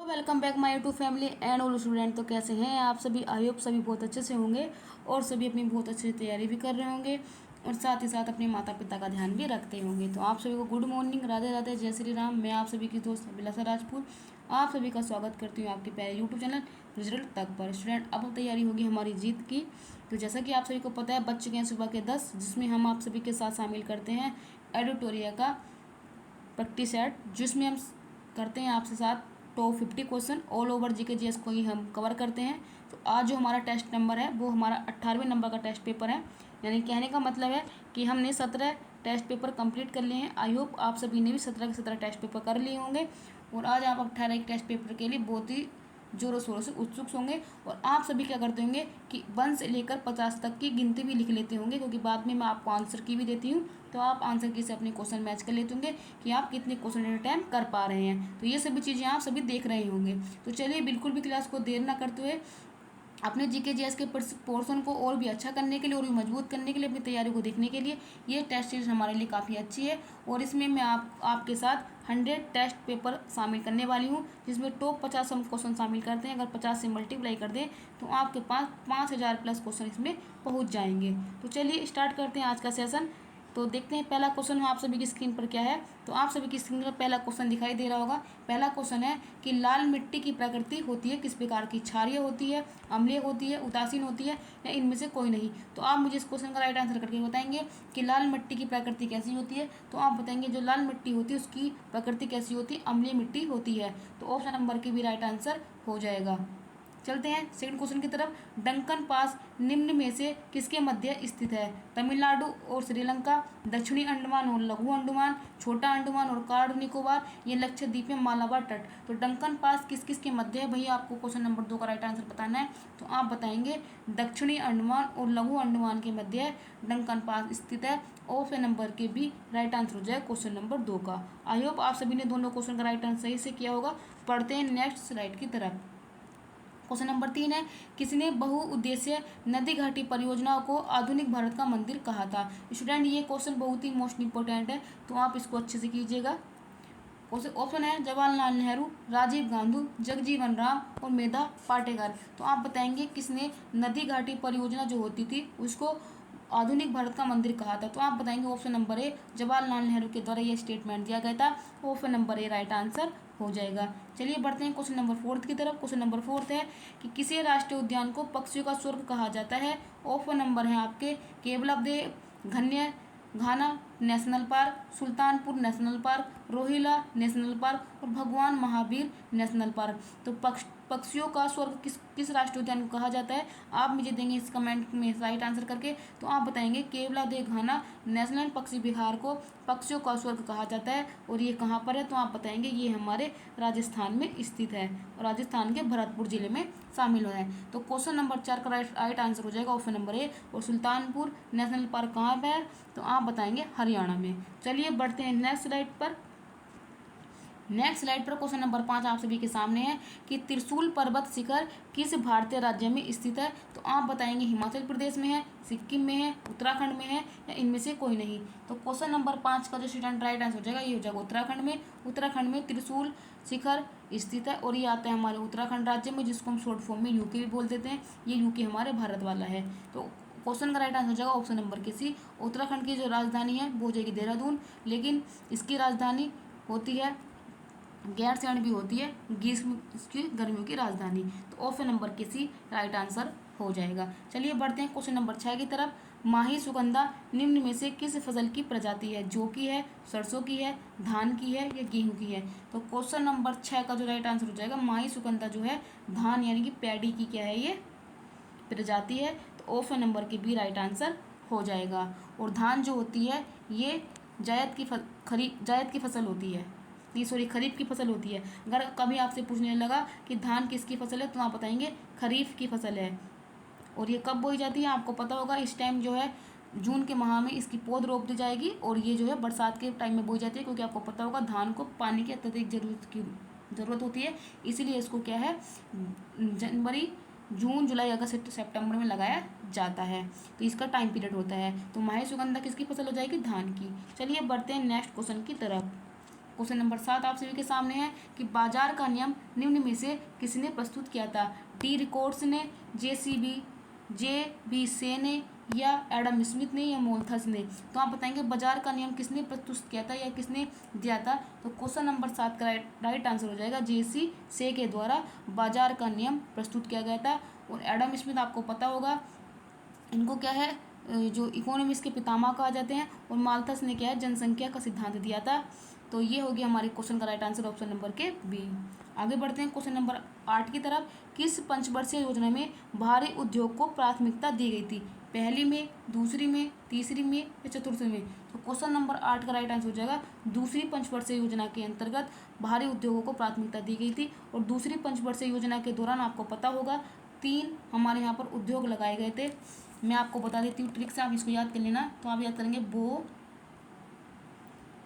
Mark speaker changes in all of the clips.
Speaker 1: Welcome back my YouTube family and all student. तो कैसे हैं आप सभी? आई होप सभी बहुत अच्छे से होंगे और सभी अपनी बहुत अच्छे से तैयारी भी कर रहे होंगे और साथ ही साथ अपने माता पिता का ध्यान भी रखते होंगे। तो आप सभी को गुड मॉर्निंग, राधे राधे, जय श्री राम। मैं आप सभी की दोस्त अभिलाषा राजपूत आप सभी का स्वागत करती हूँ आपके प्यारे यूट्यूब चैनल रिजल्ट तक पर। स्टूडेंट, अब तैयारी होगी हमारी जीत की। तो जैसा कि आप सभी को पता है, बच चुके हैं सुबह के 10, जिसमें हम आप सभी के साथ शामिल करते हैं एडिटोरिया का प्रैक्टिस सेट, जिसमें हम करते हैं आपसे साथ top 50 question all over GK GS को ही हम कवर करते हैं। तो आज जो हमारा टेस्ट नंबर है वो हमारा 18वें नंबर का टेस्ट पेपर है। यानी कहने का मतलब है कि हमने 17 टेस्ट पेपर कंप्लीट कर लिए हैं। आई होप आप सभी ने भी 17 के 17 टेस्ट पेपर कर लिए होंगे और आज आप 18 के टेस्ट पेपर के लिए बहुत ही जोरों शोरों से उत्सुक होंगे। और आप सभी क्या करते होंगे कि 1 से लेकर 50 तक की गिनती भी लिख लेते होंगे, क्योंकि बाद में मैं आपको आंसर की भी देती हूँ। तो आप आंसर की से अपने क्वेश्चन मैच कर लेते होंगे कि आप कितने क्वेश्चन एट टाइम कर पा रहे हैं। तो ये सभी चीज़ें आप सभी देख रहे होंगे। तो चलिए बिल्कुल भी क्लास को देर ना करते हुए अपने जीके जीएस के पोर्शन को और भी अच्छा करने के लिए और भी मजबूत करने के लिए, अपनी तैयारी को देखने के लिए ये टेस्ट सीरीज हमारे लिए काफ़ी अच्छी है। और इसमें मैं आपके साथ 100 टेस्ट पेपर शामिल करने वाली हूँ, जिसमें टॉप 50 हम क्वेश्चन शामिल करते हैं। अगर 50 से मल्टीप्लाई कर दें तो आपके पास 5000 प्लस क्वेश्चन इसमें पहुँच जाएंगे। तो चलिए स्टार्ट करते हैं आज का सेशन। तो देखते हैं पहला क्वेश्चन आप सभी की स्क्रीन पर क्या है। तो आप सभी की स्क्रीन पर पहला क्वेश्चन दिखाई दे रहा होगा। पहला क्वेश्चन है कि लाल मिट्टी की प्रकृति होती है किस प्रकार की? क्षारीय होती है, अम्लीय होती है, उदासीन होती है, या इनमें से कोई नहीं? तो आप मुझे इस क्वेश्चन का राइट आंसर करके बताएंगे कि लाल मिट्टी की प्रकृति कैसी होती है। तो आप बताएंगे जो लाल मिट्टी होती है उसकी प्रकृति कैसी होती है? अम्लीय मिट्टी होती है। तो ऑप्शन नंबर की भी राइट आंसर हो जाएगा। चलते हैं सेकंड क्वेश्चन की तरफ। डंकन पास निम्न में से किसके मध्य स्थित है? तमिलनाडु और श्रीलंका, दक्षिणी अंडमान और लघु अंडमान, छोटा अंडमान और कार निकोबार, ये लक्षद्वीप में मालाबार तट। तो डंकन पास किस किस के मध्य है? भैया आपको क्वेश्चन नंबर 2 का राइट आंसर बताना है। तो आप बताएंगे दक्षिणी अंडमान और लघु अंडमान के मध्य डंकन पास स्थित है। ऑप्शन नंबर के भी राइट आंसर हो जाए क्वेश्चन नंबर 2 का। आई होप आप सभी ने दोनों क्वेश्चन का राइट आंसर सही से किया होगा। पढ़ते हैं नेक्स्ट स्लाइड की तरफ। क्वेश्चन नंबर 3 है, किसने बहुउद्देशीय नदी घाटी परियोजनाओं को आधुनिक भारत का मंदिर कहा था? स्टूडेंट, ये क्वेश्चन बहुत ही मोस्ट इंपॉर्टेंट है, तो आप इसको अच्छे से कीजिएगा। ऑप्शन है जवाहरलाल नेहरू, राजीव गांधी, जगजीवन राम और मेधा पाटेकर। तो आप बताएंगे किसने नदी घाटी परियोजना जो होती थी उसको आधुनिक भारत का मंदिर कहा था? तो आप बताएंगे option number A, Jawaharlal Nehru के द्वारा ये स्टेटमेंट दिया गया था। Option number A right answer हो जाएगा। चलिए बढ़ते हैं क्वेश्चन नंबर 4 की तरफ। क्वेश्चन नंबर 4 है कि किसी राष्ट्रीय उद्यान को पक्षियों का स्वर्ग कहा जाता है? ऑप्शन नंबर है आपके केवलादेव घन्य Ghana national park, Sultanpur national park, Rohila national park और भगवान महावीर नेशनल पार्क। तो पक्षियों का स्वर्ग किस राष्ट्रीय उद्यान को कहा जाता है? आप मुझे देंगे इस कमेंट में राइट आंसर करके। तो आप बताएंगे केवलादेव घाना नेशनल पक्षी विहार को पक्षियों का स्वर्ग कहा जाता है। और ये कहाँ पर है? तो आप बताएंगे ये हमारे राजस्थान में स्थित है और राजस्थान के भरतपुर जिले में शामिल है। तो क्वेश्चन नंबर 4 का राइट आंसर हो जाएगा ऑप्शन नंबर ए। और सुल्तानपुर नेशनल पार्क कहाँ पर है? तो आप बताएंगे हरियाणा में। चलिए बढ़ते हैं नेक्स्ट स्लाइड पर। नेक्स्ट स्लाइड पर क्वेश्चन नंबर 5 आप सभी के सामने है कि त्रिशूल पर्वत शिखर किस भारतीय राज्य में स्थित है? तो आप बताएंगे हिमाचल प्रदेश में है, सिक्किम में है, उत्तराखंड में है, या इनमें से कोई नहीं? तो क्वेश्चन नंबर 5 का जो स्टूडेंट राइट आंसर हो जाएगा ये हो जाएगा उत्तराखंड में। उत्तराखंड में त्रिशूल शिखर स्थित है और ये आता है हमारे उत्तराखंड राज्य में, जिसको हम शॉर्ट फॉर्म में यूके भी बोल देते हैं। ये यूके हमारे भारत वाला है। तो क्वेश्चन का राइट आंसर हो जाएगा ऑप्शन नंबर के सी। उत्तराखंड की जो राजधानी है वो हो जाएगी देहरादून, लेकिन इसकी राजधानी होती है गैरसैंण भी होती है, ग्रीष्म की गर्मियों की राजधानी। तो ऑप्शन नंबर के सी राइट आंसर हो जाएगा। चलिए बढ़ते हैं क्वेश्चन नंबर 6 की तरफ। माही सुगंधा निम्न में से किस फसल की प्रजाति है? जौ की है, सरसों की है, धान की है, या गेहूं की है? तो क्वेश्चन नंबर 6 का जो राइट आंसर हो जाएगा माही सुगंधा जो है धान यानी कि पैडी की क्या है ये प्रजाति है। तो ऑप्शन नंबर के बी राइट आंसर हो जाएगा। और धान जो होती है ये जायद की फसल होती है, खरीफ की फसल होती है। अगर कभी आपसे पूछने लगा कि धान किसकी फसल है तो आप बताएंगे खरीफ की फसल है। और ये कब बोई जाती है आपको पता होगा, इस टाइम जो है जून के माह में इसकी पौध रोप दी जाएगी और ये जो है बरसात के टाइम में बोई जाती है, क्योंकि आपको पता होगा धान को पानी की अत्यधिक ज़रूरत होती है। इसीलिए इसको क्या है जनवरी, जून, जुलाई, अगस्त, सितंबर में लगाया जाता है। तो इसका टाइम पीरियड होता है। तो माही सुगंधा किसकी फसल हो जाएगी? धान की। चलिए बढ़ते हैं नेक्स्ट क्वेश्चन की तरफ। क्वेश्चन नंबर 7 आप सभी के सामने है कि बाजार का नियम निम्न में से किसने प्रस्तुत किया था? डी रिकॉर्ड्स ने, जे बी से ने, या एडम स्मिथ ने, या मोल्थस ने? तो आप बताएंगे बाजार का नियम किसने प्रस्तुत किया था या किसने दिया था? तो क्वेश्चन नंबर 7 का राइट आंसर हो जाएगा जे.सी. से के द्वारा बाजार का नियम प्रस्तुत किया गया था। और एडम स्मिथ आपको पता होगा, इनको क्या है, जो इकोनॉमिक्स के पितामह कहा जाते हैं। और माल्थस ने क्या है, जनसंख्या का सिद्धांत दिया था। तो ये हो गया हमारे क्वेश्चन का राइट आंसर, ऑप्शन नंबर के बी। आगे बढ़ते हैं क्वेश्चन नंबर 8 की तरफ। किस पंचवर्षीय योजना में भारी उद्योग को प्राथमिकता दी गई थी? पहली में, दूसरी में, तीसरी में, या चतुर्थी में? तो क्वेश्चन नंबर 8 का राइट आंसर हो जाएगा दूसरी पंचवर्षीय योजना के अंतर्गत भारी उद्योगों को प्राथमिकता दी गई थी। और दूसरी पंचवर्षीय योजना के दौरान आपको पता होगा 3 हमारे यहाँ पर उद्योग लगाए गए थे। मैं आपको बता देती हूँ ट्रिक से, आप इसको याद कर लेना। तो आप याद करेंगे बो,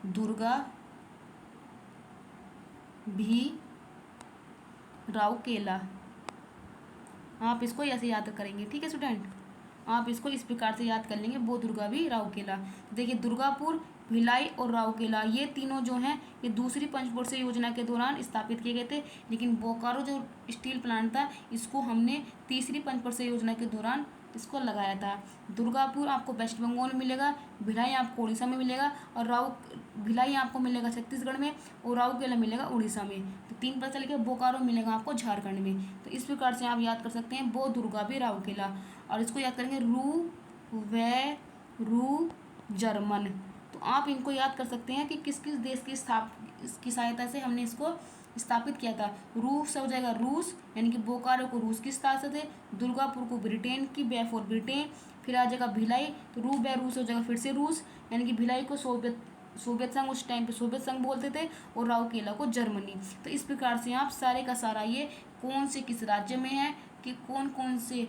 Speaker 1: दुर्गा, भी, राउकेला। आप इसको ऐसे याद करेंगे, ठीक है स्टूडेंट? आप इसको इस प्रकार से याद कर लेंगे, बो, दुर्गा, भी, राउकेला। देखिए दुर्गापुर, भिलाई और राउकेला ये तीनों जो हैं ये दूसरी पंचवर्षीय योजना के दौरान स्थापित किए गए थे। लेकिन बोकारो जो स्टील प्लांट था इसको हमने तीसरी पंचवर्षीय योजना के दौरान इसको लगाया था। दुर्गापुर आपको वेस्ट बंगाल में मिलेगा, भिलाई आपको उड़ीसा में मिलेगा, और भिलाई आपको मिलेगा छत्तीसगढ़ में, और राउरकेला मिलेगा उड़ीसा में। तो 3 पता चल गया। बोकारो मिलेगा आपको झारखंड में। तो इस प्रकार से आप याद कर सकते हैं बो, दुर्गा, भी, राउरकेला। और इसको याद करेंगे रू जर्मन। तो आप इनको याद कर सकते हैं कि किस किस देश की इसकी सहायता से हमने इसको स्थापित किया था। रूस से हो जाएगा रूस, यानी कि बोकारो को रूस की सहायता से, दुर्गापुर को ब्रिटेन की, बे फॉर ब्रिटेन। फिर आ जाएगा भिलाई, तो रूस हो जाएगा फिर से रूस, यानी कि भिलाई को सोवियत संघ, उस टाइम पे सोवियत संघ बोलते थे, और राउरकेला को जर्मनी। तो इस प्रकार से आप सारे का सारा ये कौन से किस राज्य में है, कि कौन कौन से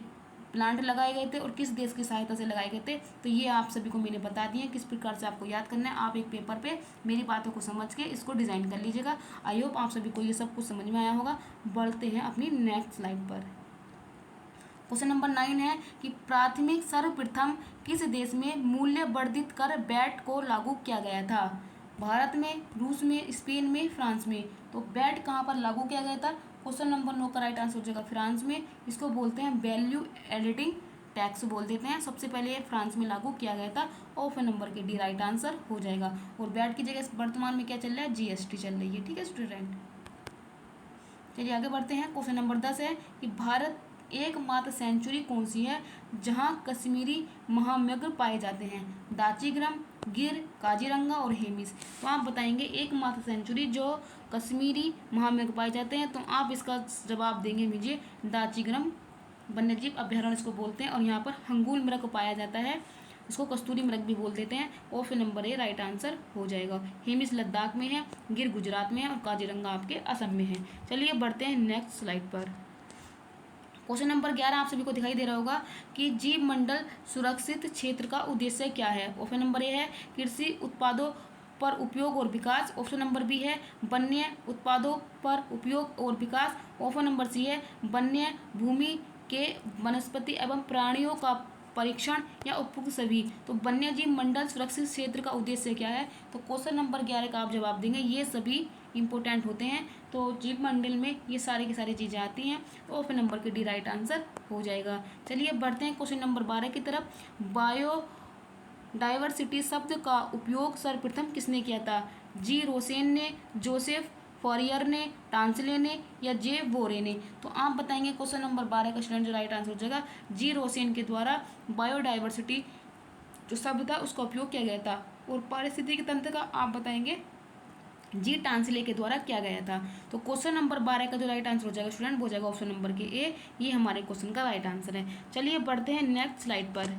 Speaker 1: प्लांट लगाए गए थे और किस देश की सहायता से लगाए गए थे, तो ये आप सभी को मैंने बता दिए किस प्रकार से आपको याद करना है। आप एक पेपर पे मेरी बातों को समझ के इसको डिज़ाइन कर लीजिएगा। आई होप आप सभी को ये सब कुछ समझ में आया होगा। बढ़ते हैं अपनी नेक्स्ट स्लाइड पर। क्वेश्चन नंबर 9 है कि प्राथमिक सर्वप्रथम किस देश में मूल्य वर्धित कर वैट को लागू किया गया था? भारत में, रूस में, स्पेन में, फ्रांस में? तो वैट कहाँ पर लागू किया गया था? क्वेश्चन नंबर 9 का राइट आंसर हो जाएगा फ्रांस में। इसको बोलते हैं वैल्यू एडिटिंग टैक्स बोल देते हैं। सबसे पहले ये फ्रांस में लागू किया गया था। ऑप्शन नंबर के डी राइट आंसर हो जाएगा। और वैट की जगह वर्तमान में क्या चल रहा है? जीएसटी चल रही है, ठीक है स्टूडेंट? चलिए आगे बढ़ते हैं। क्वेश्चन नंबर 10 है कि भारत एकमात्र सेंचुरी कौन सी है जहां कश्मीरी महामृग पाए जाते हैं? दाचिग्राम, गिर, काजीरंगा और हेमिस? तो आप बताएंगे एकमात्र सेंचुरी जो कश्मीरी महामृग पाए जाते हैं। तो आप इसका जवाब देंगे मुझे दाचिग्राम वन्यजीव अभ्यारण्य इसको बोलते हैं। और यहाँ पर हंगुल मृग पाया जाता है, इसको कस्तूरी मृग भी बोल देते हैं। Option number A right answer हो जाएगा। हेमिस लद्दाख में है, गिर गुजरात में है, और काजीरंगा आपके असम में है। चलिए बढ़ते हैं नेक्स्ट स्लाइड पर। क्वेश्चन नंबर 11 आप सभी को दिखाई दे रहा होगा कि जीव मंडल सुरक्षित क्षेत्र का उद्देश्य क्या है? ऑप्शन नंबर ए है कृषि उत्पादों पर उपयोग और विकास। ऑप्शन नंबर बी है वन्य उत्पादों पर उपयोग और विकास। ऑप्शन नंबर सी है वन्य भूमि के वनस्पति एवं प्राणियों का परीक्षण, या उपयुक्त सभी। तो वन्य जीव मंडल सुरक्षित क्षेत्र का उद्देश्य क्या है? तो क्वेश्चन नंबर 11 का आप जवाब देंगे ये सभी इंपॉर्टेंट होते हैं। तो जीव मंडल में ये सारी की सारी चीज़ें आती हैं। तो ऑप्शन नंबर के डी राइट आंसर हो जाएगा। चलिए बढ़ते हैं क्वेश्चन नंबर 12 की तरफ। बायो डाइवर्सिटी शब्द का उपयोग सर्वप्रथम किसने किया था? जी रोसेन ने, जोसेफ फॉरियर ने, टांसले ने, या जे बोरे ने? तो आप बताएंगे क्वेश्चन नंबर 12 का स्टूडेंट जो राइट आंसर हो जाएगा जी रोसेन के द्वारा बायोडाइवर्सिटी जो शब्द था उसका उपयोग किया गया था। और पारिस्थितिक तंत्र का आप बताएंगे जी टांसले के द्वारा किया गया था। तो क्वेश्चन नंबर 12 का जो राइट आंसर हो जाएगा स्टूडेंट हो जाएगा ऑप्शन नंबर के ए। ये हमारे क्वेश्चन का राइट आंसर है। चलिए बढ़ते हैं नेक्स्ट स्लाइड पर।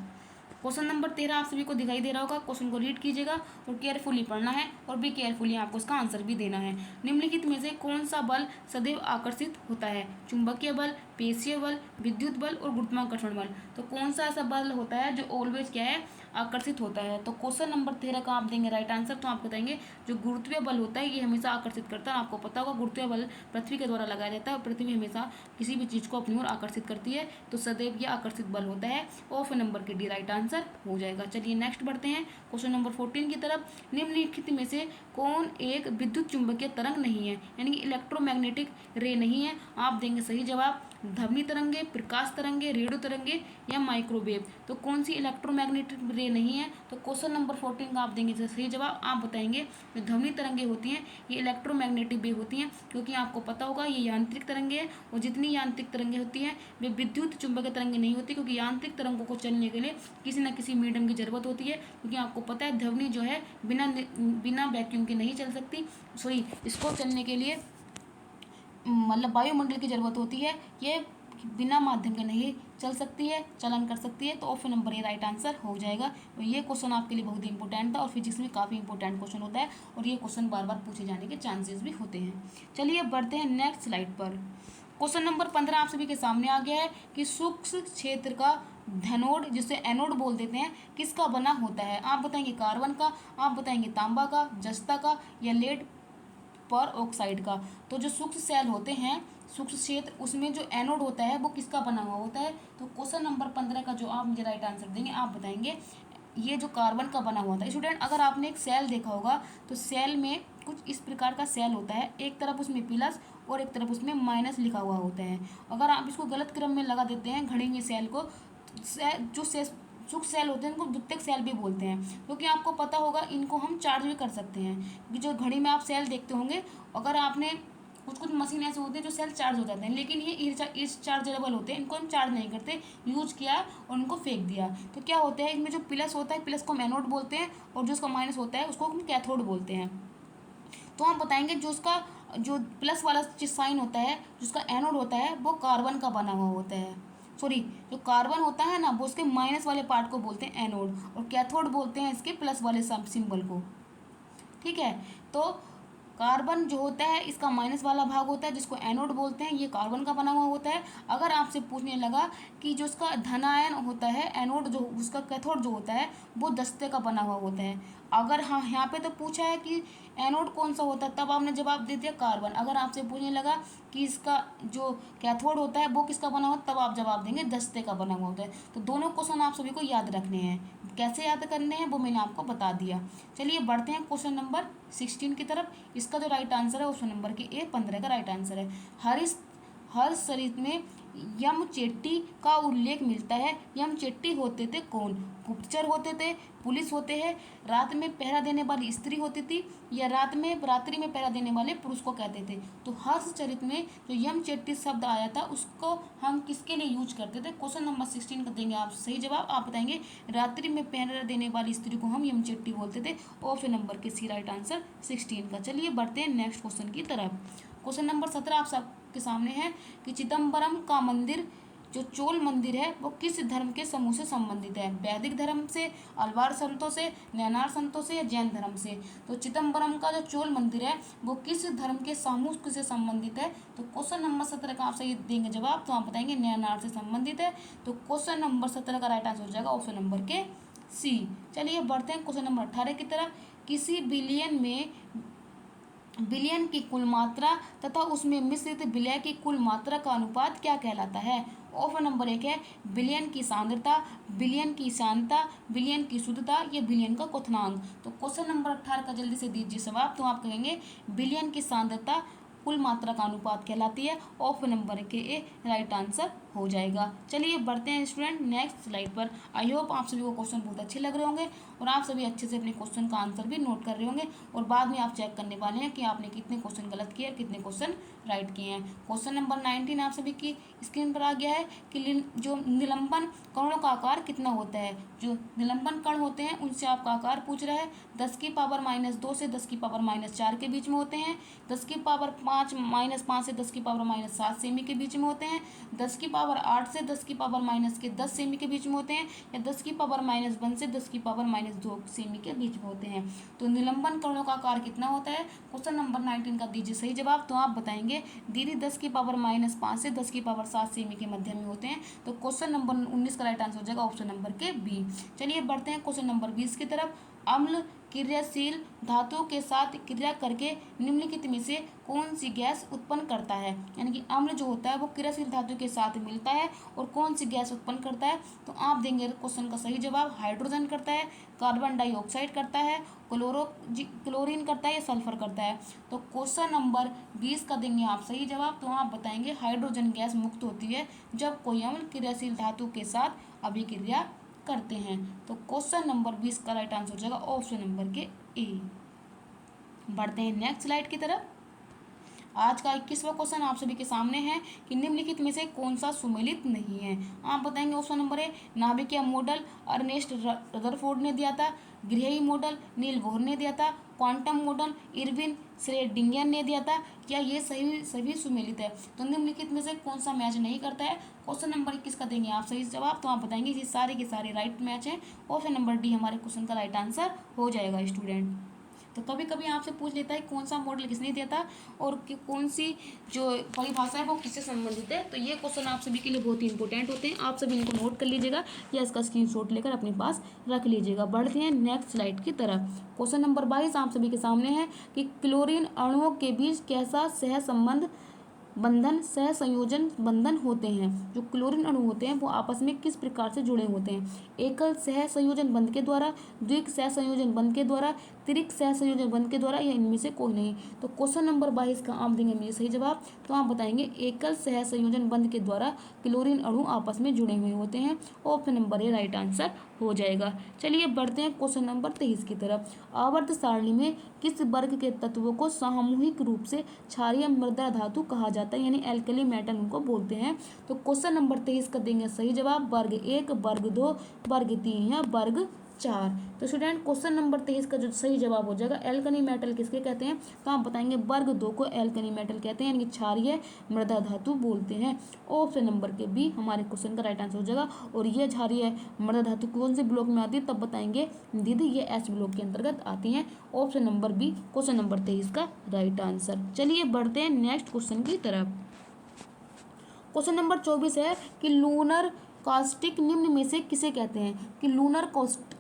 Speaker 1: क्वेश्चन नंबर 13 आप सभी को दिखाई दे रहा होगा। क्वेश्चन को रीड कीजिएगा और केयरफुली पढ़ना है, और भी केयरफुली आपको इसका आंसर भी देना है। निम्नलिखित में से कौन सा बल सदैव आकर्षित होता है? चुंबकीय बल, पेशीय बल, विद्युत बल और गुरुत्वाकर्षण बल? तो कौन सा ऐसा बल होता है जो ऑलवेज क्या है? आकर्षित होता है। तो क्वेश्चन नंबर 13 का आप देंगे राइट आंसर। तो आप बताएंगे जो गुरुत्वीय बल होता है ये हमेशा आकर्षित करता है। आपको पता होगा गुरुत्वीय बल पृथ्वी के द्वारा लगाया जाता है, और पृथ्वी हमेशा किसी भी चीज़ को अपनी ओर आकर्षित करती है। तो सदैव ये आकर्षित बल होता है। ऑप्शन नंबर के डी राइट आंसर आंसर हो जाएगा। चलिए नेक्स्ट बढ़ते हैं क्वेश्चन नंबर 14 की तरफ। निम्नलिखित में से कौन एक विद्युत चुंबकीय तरंग नहीं है, यानी कि इलेक्ट्रोमैग्नेटिक रे नहीं है। आप देंगे सही जवाब ध्वनि तरंगे, प्रकाश तरंगे, रेडियो तरंगे या माइक्रोवेव। तो कौन सी इलेक्ट्रोमैग्नेटिक रे नहीं है, तो क्वेश्चन नंबर 14 का आप देंगे सही जवाब। आप बताएंगे जो ध्वनि तरंगे होती हैं ये इलेक्ट्रोमैग्नेटिक वेव होती हैं, क्योंकि आपको पता होगा ये यांत्रिक तरंगे हैं, और जितनी यांत्रिक तरंगे होती हैं वे विद्युत चुंबकीय तरंगे नहीं होती, क्योंकि यांत्रिक तरंगों को चलने के लिए किसी न किसी मीडियम की जरूरत होती है। क्योंकि आपको पता है ध्वनि जो है बिना वैक्यूम के नहीं चल सकती, सॉरी इसको चलने के लिए मतलब वायुमंडल की जरूरत होती है, ये बिना माध्यम के नहीं चल सकती है, चलन कर सकती है। तो ऑप्शन नंबर ये राइट आंसर हो जाएगा। तो ये क्वेश्चन आपके लिए बहुत ही इंपॉर्टेंट था, और फिजिक्स में काफ़ी इंपॉर्टेंट क्वेश्चन होता है, और ये क्वेश्चन बार बार पूछे जाने के चांसेस भी होते हैं। चलिए बढ़ते हैं नेक्स्ट स्लाइड पर। क्वेश्चन नंबर 15 आप सभी के सामने आ गया है कि सूक्ष्म क्षेत्र का धनोड, जिसे एनोड बोल देते हैं, किसका बना होता है। आप बताएंगे कार्बन का, आप बताएंगे तांबा का, जस्ता का, या लेड पर ऑक्साइड का। तो जो सूक्ष्म सेल होते हैं, सूक्ष्म क्षेत्र, उसमें जो एनोड होता है वो किसका बना हुआ होता है। तो क्वेश्चन नंबर 15 का जो आप मुझे राइट आंसर देंगे, आप बताएंगे ये जो कार्बन का बना हुआ था। स्टूडेंट अगर आपने एक सेल देखा होगा तो सेल में कुछ इस प्रकार का सेल होता है, एक तरफ उसमें प्लस और एक तरफ उसमें माइनस लिखा हुआ होता है। अगर आप इसको गलत क्रम में लगा देते हैं घड़ी में सेल को, जो सूक्ष्म सेल होते हैं इनको द्वितीयक सेल भी बोलते हैं, क्योंकि आपको पता होगा इनको हम चार्ज भी कर सकते हैं। क्योंकि जो घड़ी में आप सेल देखते होंगे, अगर आपने कुछ मशीन ऐसे होते हैं जो सेल चार्ज हो जाते हैं, लेकिन ये इनचार्जेबल होते हैं, इनको हम चार्ज नहीं करते, यूज किया और उनको फेंक दिया। तो क्या होता है इसमें जो प्लस होता है, प्लस को हम एनोड बोलते हैं, और जो उसका माइनस होता है उसको हम कैथोड बोलते हैं। तो हम बताएंगे जो उसका जो प्लस वाला साइन होता है, जिसका एनोड होता है, वो कार्बन का बना हुआ होता है। सॉरी, जो कार्बन होता है ना वो उसके माइनस वाले पार्ट को बोलते हैं एनोड, और कैथोड बोलते हैं इसके प्लस वाले सिंबल को। ठीक है, तो कार्बन जो होता है इसका माइनस वाला भाग होता है जिसको एनोड बोलते हैं, ये कार्बन का बना हुआ होता है। अगर आपसे पूछने लगा कि जो उसका धनायन होता है एनोड, जो उसका कैथोड जो होता है वो दस्ते का बना हुआ होता है। अगर हाँ यहाँ पे तो पूछा है कि एनोड कौन सा होता है, तब आपने जवाब दे दिया कार्बन। अगर आपसे पूछने लगा कि इसका जो कैथोड होता है वो किसका बना हुआ, तब आप जवाब देंगे दस्ते का बना हुआ होता है। तो दोनों क्वेश्चन आप सभी को याद रखने हैं, कैसे याद करने हैं वो मैंने आपको बता दिया। चलिए बढ़ते हैं क्वेश्चन नंबर 16 की तरफ। इसका जो राइट आंसर है ऑप्शन नंबर की ए 15 का राइट आंसर है। हर शरीर में यम चेट्टी का उल्लेख मिलता है। यम चेट्टी होते थे कौन, गुप्तचर होते थे, पुलिस होते हैं, रात में पहरा देने वाली स्त्री होती थी, या रात्रि में पहरा देने वाले पुरुष को कहते थे। तो हर्ष चरित में जो यम चेट्टी शब्द आया था उसको हम किसके लिए यूज करते थे। क्वेश्चन नंबर 16 का देंगे आप सही जवाब। आप बताएंगे रात्रि में पहरा देने वाली स्त्री को हम यम चेट्टी बोलते थे। ऑप्शन नंबर के सी राइट आंसर 16 का। चलिए बढ़ते हैं नेक्स्ट क्वेश्चन की तरफ। क्वेश्चन नंबर 17 आप सबके सामने है कि चिदम्बरम का मंदिर जो चोल मंदिर है वो किस धर्म के समूह से संबंधित है। वैदिक धर्म से, अलवार संतों से, नैनार संतों से, या जैन धर्म से। तो चिदम्बरम का जो चोल मंदिर है वो किस धर्म के समूह से संबंधित है। तो क्वेश्चन नंबर 17 का आप सही देंगे जवाब, तो आप बताएंगे नैनार से संबंधित है। तो क्वेश्चन नंबर 17 का राइट आंसर हो जाएगा ऑप्शन नंबर के सी। चलिए बढ़ते हैं क्वेश्चन नंबर 18 की तरफ। किसी बिलियन की कुल मात्रा तथा उसमें मिश्रित विलय की कुल मात्रा का अनुपात क्या कहलाता है। ऑप्शन नंबर 1 है बिलियन की सांद्रता, बिलियन की शांता, बिलियन की शुद्धता, या बिलियन का क्वथनांक। तो क्वेश्चन नंबर 18 का जल्दी से दीजिए जवाब, तो आप कहेंगे बिलियन की सांद्रता कुल मात्रा का अनुपात कहलाती है। ऑप्शन नंबर के ए राइट आंसर हो जाएगा। चलिए बढ़ते हैं स्टूडेंट नेक्स्ट स्लाइड पर। आई होप आप सभी को क्वेश्चन बहुत अच्छे लग रहे होंगे, और आप सभी अच्छे से अपने क्वेश्चन का आंसर भी नोट कर रहे होंगे, और बाद में आप चेक करने वाले हैं कि आपने कितने क्वेश्चन गलत किए और कितने क्वेश्चन राइट किए हैं। क्वेश्चन नंबर 19 आप सभी की स्क्रीन पर आ गया है कि जो निलंबन कणों का आकार कितना होता है। जो निलंबन कण होते हैं उनसे आपका आकार पूछ रहा है। 10 की पावर -2 से 10 की पावर -4 के बीच में होते हैं। 10 की पावर -5 से 10 की पावर -7 सेमी के बीच में होते हैं। 10 की पावर 8 से 10 की पावर -10 सेमी के बीच में होते हैं, या 10 की पावर -1 से 10 की पावर -2 सेमी के बीच में होते हैं। तो निलंबन कणों का आकार कितना होता है। क्वेश्चन नंबर 19 का दीजिए सही जवाब, तो आप बताएंगे दीदी 10 की पावर -5 से 10 की पावर 7 सेमी के मध्य में होते हैं। तो क्वेश्चन नंबर 19 का राइट आंसर हो जाएगा ऑप्शन नंबर के बी। चलिए बढ़ते हैं क्वेश्चन नंबर 20 की तरफ। अम्ल क्रियाशील धातुओं के साथ क्रिया करके निम्नलिखित में से कौन सी गैस उत्पन्न करता है। यानी कि अम्ल जो होता है वो क्रियाशील धातु के साथ मिलता है और कौन सी गैस उत्पन्न करता है। तो आप देंगे क्वेश्चन का सही जवाब हाइड्रोजन करता है, कार्बन डाइऑक्साइड करता है, क्लोरीन करता है या सल्फर करता है। तो क्वेश्चन नंबर 20 का देंगे आप सही जवाब। तो आप बताएंगे हाइड्रोजन गैस मुक्त होती है जब कोई अम्ल क्रियाशील धातु के साथ अभिक्रिया करते हैं। तो क्वेश्चन नंबर 20 का राइट आंसर हो जाएगा ऑप्शन नंबर के ए। बढ़ते हैं नेक्स्ट स्लाइड की तरफ। आज का 21वां क्वेश्चन आप सभी के सामने है कि निम्नलिखित में से कौन सा सुमेलित नहीं है। आप बताएंगे ऑप्शन नंबर ए नाभिकीय मॉडल अर्नेस्ट रदरफोर्ड ने दिया था, ग्रेही मॉडल नील बोहर ने दिया था, क्वांटम मॉडल इरविन श्रोडिंगर ने दिया था। क्या ये सभी सुमेलित है। तो निम्नलिखित में से कौन सा मैच नहीं करता है। क्वेश्चन नंबर 21 का देंगे आप सही जवाब। तो आप बताएंगे ये सारे के सारे राइट मैच हैं। ऑप्शन नंबर डी हमारे क्वेश्चन का राइट आंसर हो जाएगा स्टूडेंट। तो कभी कभी आपसे पूछ लेता है कौन सा मॉडल किसने दिया था और कौन सी जो परिभाषा है वो किससे संबंधित है। तो ये क्वेश्चन आप सभी के लिए बहुत ही इंपॉर्टेंट होते हैं। आप सभी इनको नोट कर लीजिएगा या इसका स्क्रीनशॉट लेकर अपने पास रख लीजिएगा। बढ़ते हैं नेक्स्ट स्लाइड की तरफ। क्वेश्चन नंबर 22 आप सभी के सामने है कि क्लोरीन अणुओं के बीच कैसा सहसंबंध बंधन सहसंयोजन बंधन होते हैं। जो क्लोरीन अणु होते हैं वो आपस में किस प्रकार से जुड़े होते हैं। एकल सहसंयोजन बंध के द्वारा, द्विक सहसंयोजन बंध के द्वारा, त्रिक सहसंयोजन बंध के द्वारा या इनमें से कोई नहीं। तो क्वेश्चन नंबर 22 का आप देंगे मुझे सही जवाब। तो आप बताएंगे एकल सहसंयोजन बंध के द्वारा क्लोरीन अणु आपस में जुड़े हुए होते हैं। Option number A right answer हो जाएगा। चलिए बढ़ते हैं क्वेश्चन नंबर 23 की तरफ। आवर्त सारणी में किस वर्ग के तत्वों को सामूहिक रूप से क्षारीय मृदा धातु कहा जाता है, यानी एल्कली मेटल उनको बोलते हैं। तो क्वेश्चन नंबर 23 का देंगे सही जवाब वर्ग 1, वर्ग 2, वर्ग 3 या वर्ग 4। तो स्टूडेंट क्वेश्चन नंबर 23 का जो सही जवाब हो जाएगा एल्कली मेटल किसके कहते हैं। तो आप बताएंगे वर्ग 2 को एल्कली मेटल कहते हैं, यानी क्षारीय मृदा धातु बोलते हैं। ऑप्शन नंबर के बी हमारे क्वेश्चन का राइट आंसर हो जाएगा। और ये क्षारीय मृदा धातु कौन से ब्लॉक में आती है तब बताएंगे दीदी ये एस ब्लॉक के अंतर्गत आती हैं। Option number B question number 23 का राइट आंसर। चलिए बढ़ते हैं नेक्स्ट क्वेश्चन की तरफ। क्वेश्चन नंबर 24 है कि लूनर कास्टिक निम्न में से किसे कहते हैं। कि लूनर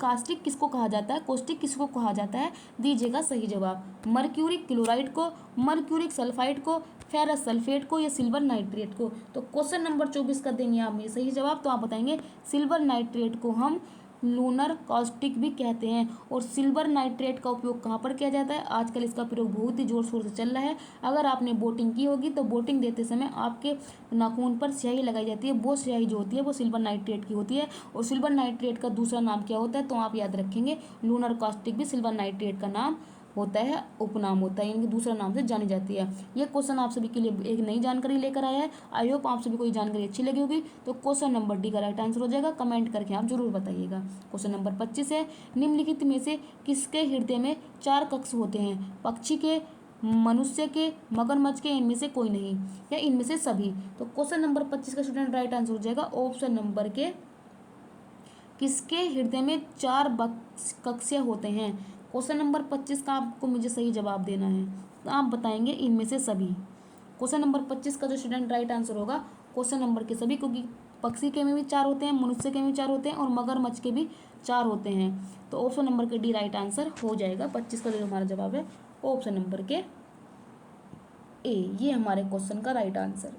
Speaker 1: कास्टिक किसको कहा जाता है, कॉस्टिक किसको कहा जाता है। दीजिएगा सही जवाब मर्क्यूरिक क्लोराइड को, मर्क्यूरिक सल्फाइड को, फेरस सल्फेट को या सिल्वर नाइट्रेट को। तो क्वेश्चन नंबर 24 का देंगे आप ये सही जवाब। तो आप बताएंगे सिल्वर नाइट्रेट को हम लूनर कास्टिक भी कहते हैं। और सिल्वर नाइट्रेट का उपयोग कहाँ पर किया जाता है। आजकल इसका प्रयोग बहुत ही जोर शोर से चल रहा है। अगर आपने बोटिंग की होगी तो बोटिंग देते समय आपके नाखून पर स्याही लगाई जाती है, वो स्याही जो होती है वो सिल्वर नाइट्रेट की होती है। और सिल्वर नाइट्रेट का दूसरा नाम क्या होता है तो आप याद रखेंगे लूनर कास्टिक भी सिल्वर नाइट्रेट का नाम होता है, उपनाम होता है, यानी कि दूसरा नाम से जानी जाती है। ये क्वेश्चन आप सभी के लिए एक नई जानकारी लेकर आया है। आई होप आप सभी को ये जानकारी अच्छी लगी होगी। तो क्वेश्चन नंबर डी का राइट आंसर हो जाएगा। कमेंट करके आप जरूर बताइएगा। क्वेश्चन नंबर 25 है निम्नलिखित में से किसके हृदय में 4 कक्ष होते हैं। पक्षी के, मनुष्य के, मगरमच्छ के, इनमें से कोई नहीं या इनमें से सभी। तो क्वेश्चन नंबर 25 का स्टूडेंट राइट आंसर हो जाएगा ऑप्शन नंबर के किसके हृदय में 4 कक्षियाँ होते हैं। क्वेश्चन नंबर 25 का आपको मुझे सही जवाब देना है। तो आप बताएंगे इनमें से सभी। क्वेश्चन नंबर 25 का जो स्टूडेंट राइट आंसर होगा क्वेश्चन नंबर के सभी, क्योंकि पक्षी के में भी 4 होते हैं, मनुष्य के में 4 होते हैं और मगरमच्छ के भी 4 होते हैं। तो ऑप्शन नंबर के डी राइट आंसर हो जाएगा। 25 का जो हमारा जवाब है ऑप्शन नंबर के ए, ये हमारे क्वेश्चन का राइट आंसर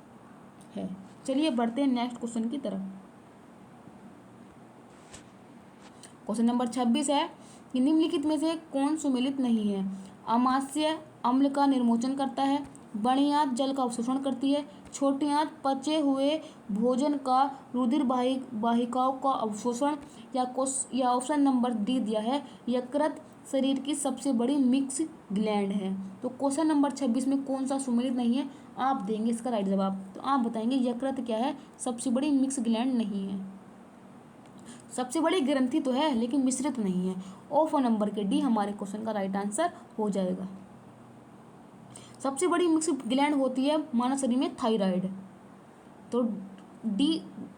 Speaker 1: है। चलिए बढ़ते हैं नेक्स्ट क्वेश्चन की तरफ। क्वेश्चन नंबर 26 है कि निम्नलिखित में से कौन सुमेलित नहीं है। अमाशय अम्ल का निर्मोचन करता है, बड़ी आंत जल का अवशोषण करती है, छोटी आंत पचे हुए भोजन का रुधिर वाहिकाओं का अवशोषण, या ऑप्शन नंबर डी दिया है यकृत शरीर की सबसे बड़ी मिक्स ग्लैंड है। तो क्वेश्चन नंबर 26 में कौन सा सुमेलित नहीं है आप देंगे इसका राइट जवाब। तो आप बताएंगे यकृत क्या है, सबसे बड़ी मिक्स ग्लैंड नहीं है। सबसे बड़ी ग्रंथि तो है लेकिन मिश्रित नहीं है। ऑप्शन नंबर के डी हमारे क्वेश्चन का राइट आंसर हो जाएगा। सबसे बड़ी मिक्स ग्लैंड होती है मानव शरीर में थायराइड। तो डी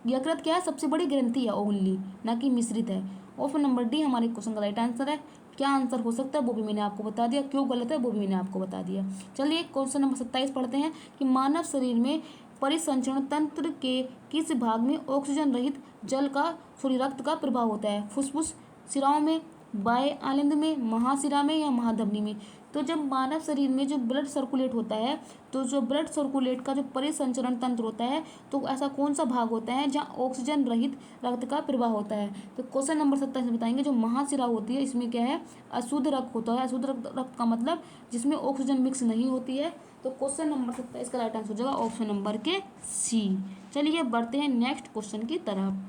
Speaker 1: यकृत क्या है, सबसे बड़ी ग्रंथि है ओनली, ना कि मिश्रित है। ऑप्शन नंबर डी हमारे क्वेश्चन का राइट आंसर है। क्या आंसर हो सकता है वो भी मैंने आपको बता दिया, क्यों गलत है वो भी मैंने आपको बता दिया। चलिए क्वेश्चन नंबर 27 पढ़ते हैं कि मानव शरीर में परिसंचरण तंत्र के किस भाग में ऑक्सीजन रहित जल का रक्त का प्रभाव होता है। फुफ्फुस, शिराओं में, बाएं आलिंद में, महाशिरा में या महाधमनी में। तो जब मानव शरीर में जो ब्लड सर्कुलेट होता है, तो जो ब्लड सर्कुलेट का जो परिसंचरण तंत्र होता है, तो ऐसा कौन सा भाग होता है जहाँ ऑक्सीजन रहित रक्त का प्रवाह होता है। तो क्वेश्चन नंबर 27 में बताएंगे जो महाशिरा होती है इसमें क्या है, अशुद्ध रक्त होता है। अशुद्ध रक्त का मतलब जिसमें ऑक्सीजन मिक्स नहीं होती है। तो क्वेश्चन नंबर 27 का राइट आंसर हो जाएगा ऑप्शन नंबर के सी। चलिए बढ़ते हैं नेक्स्ट क्वेश्चन की तरफ।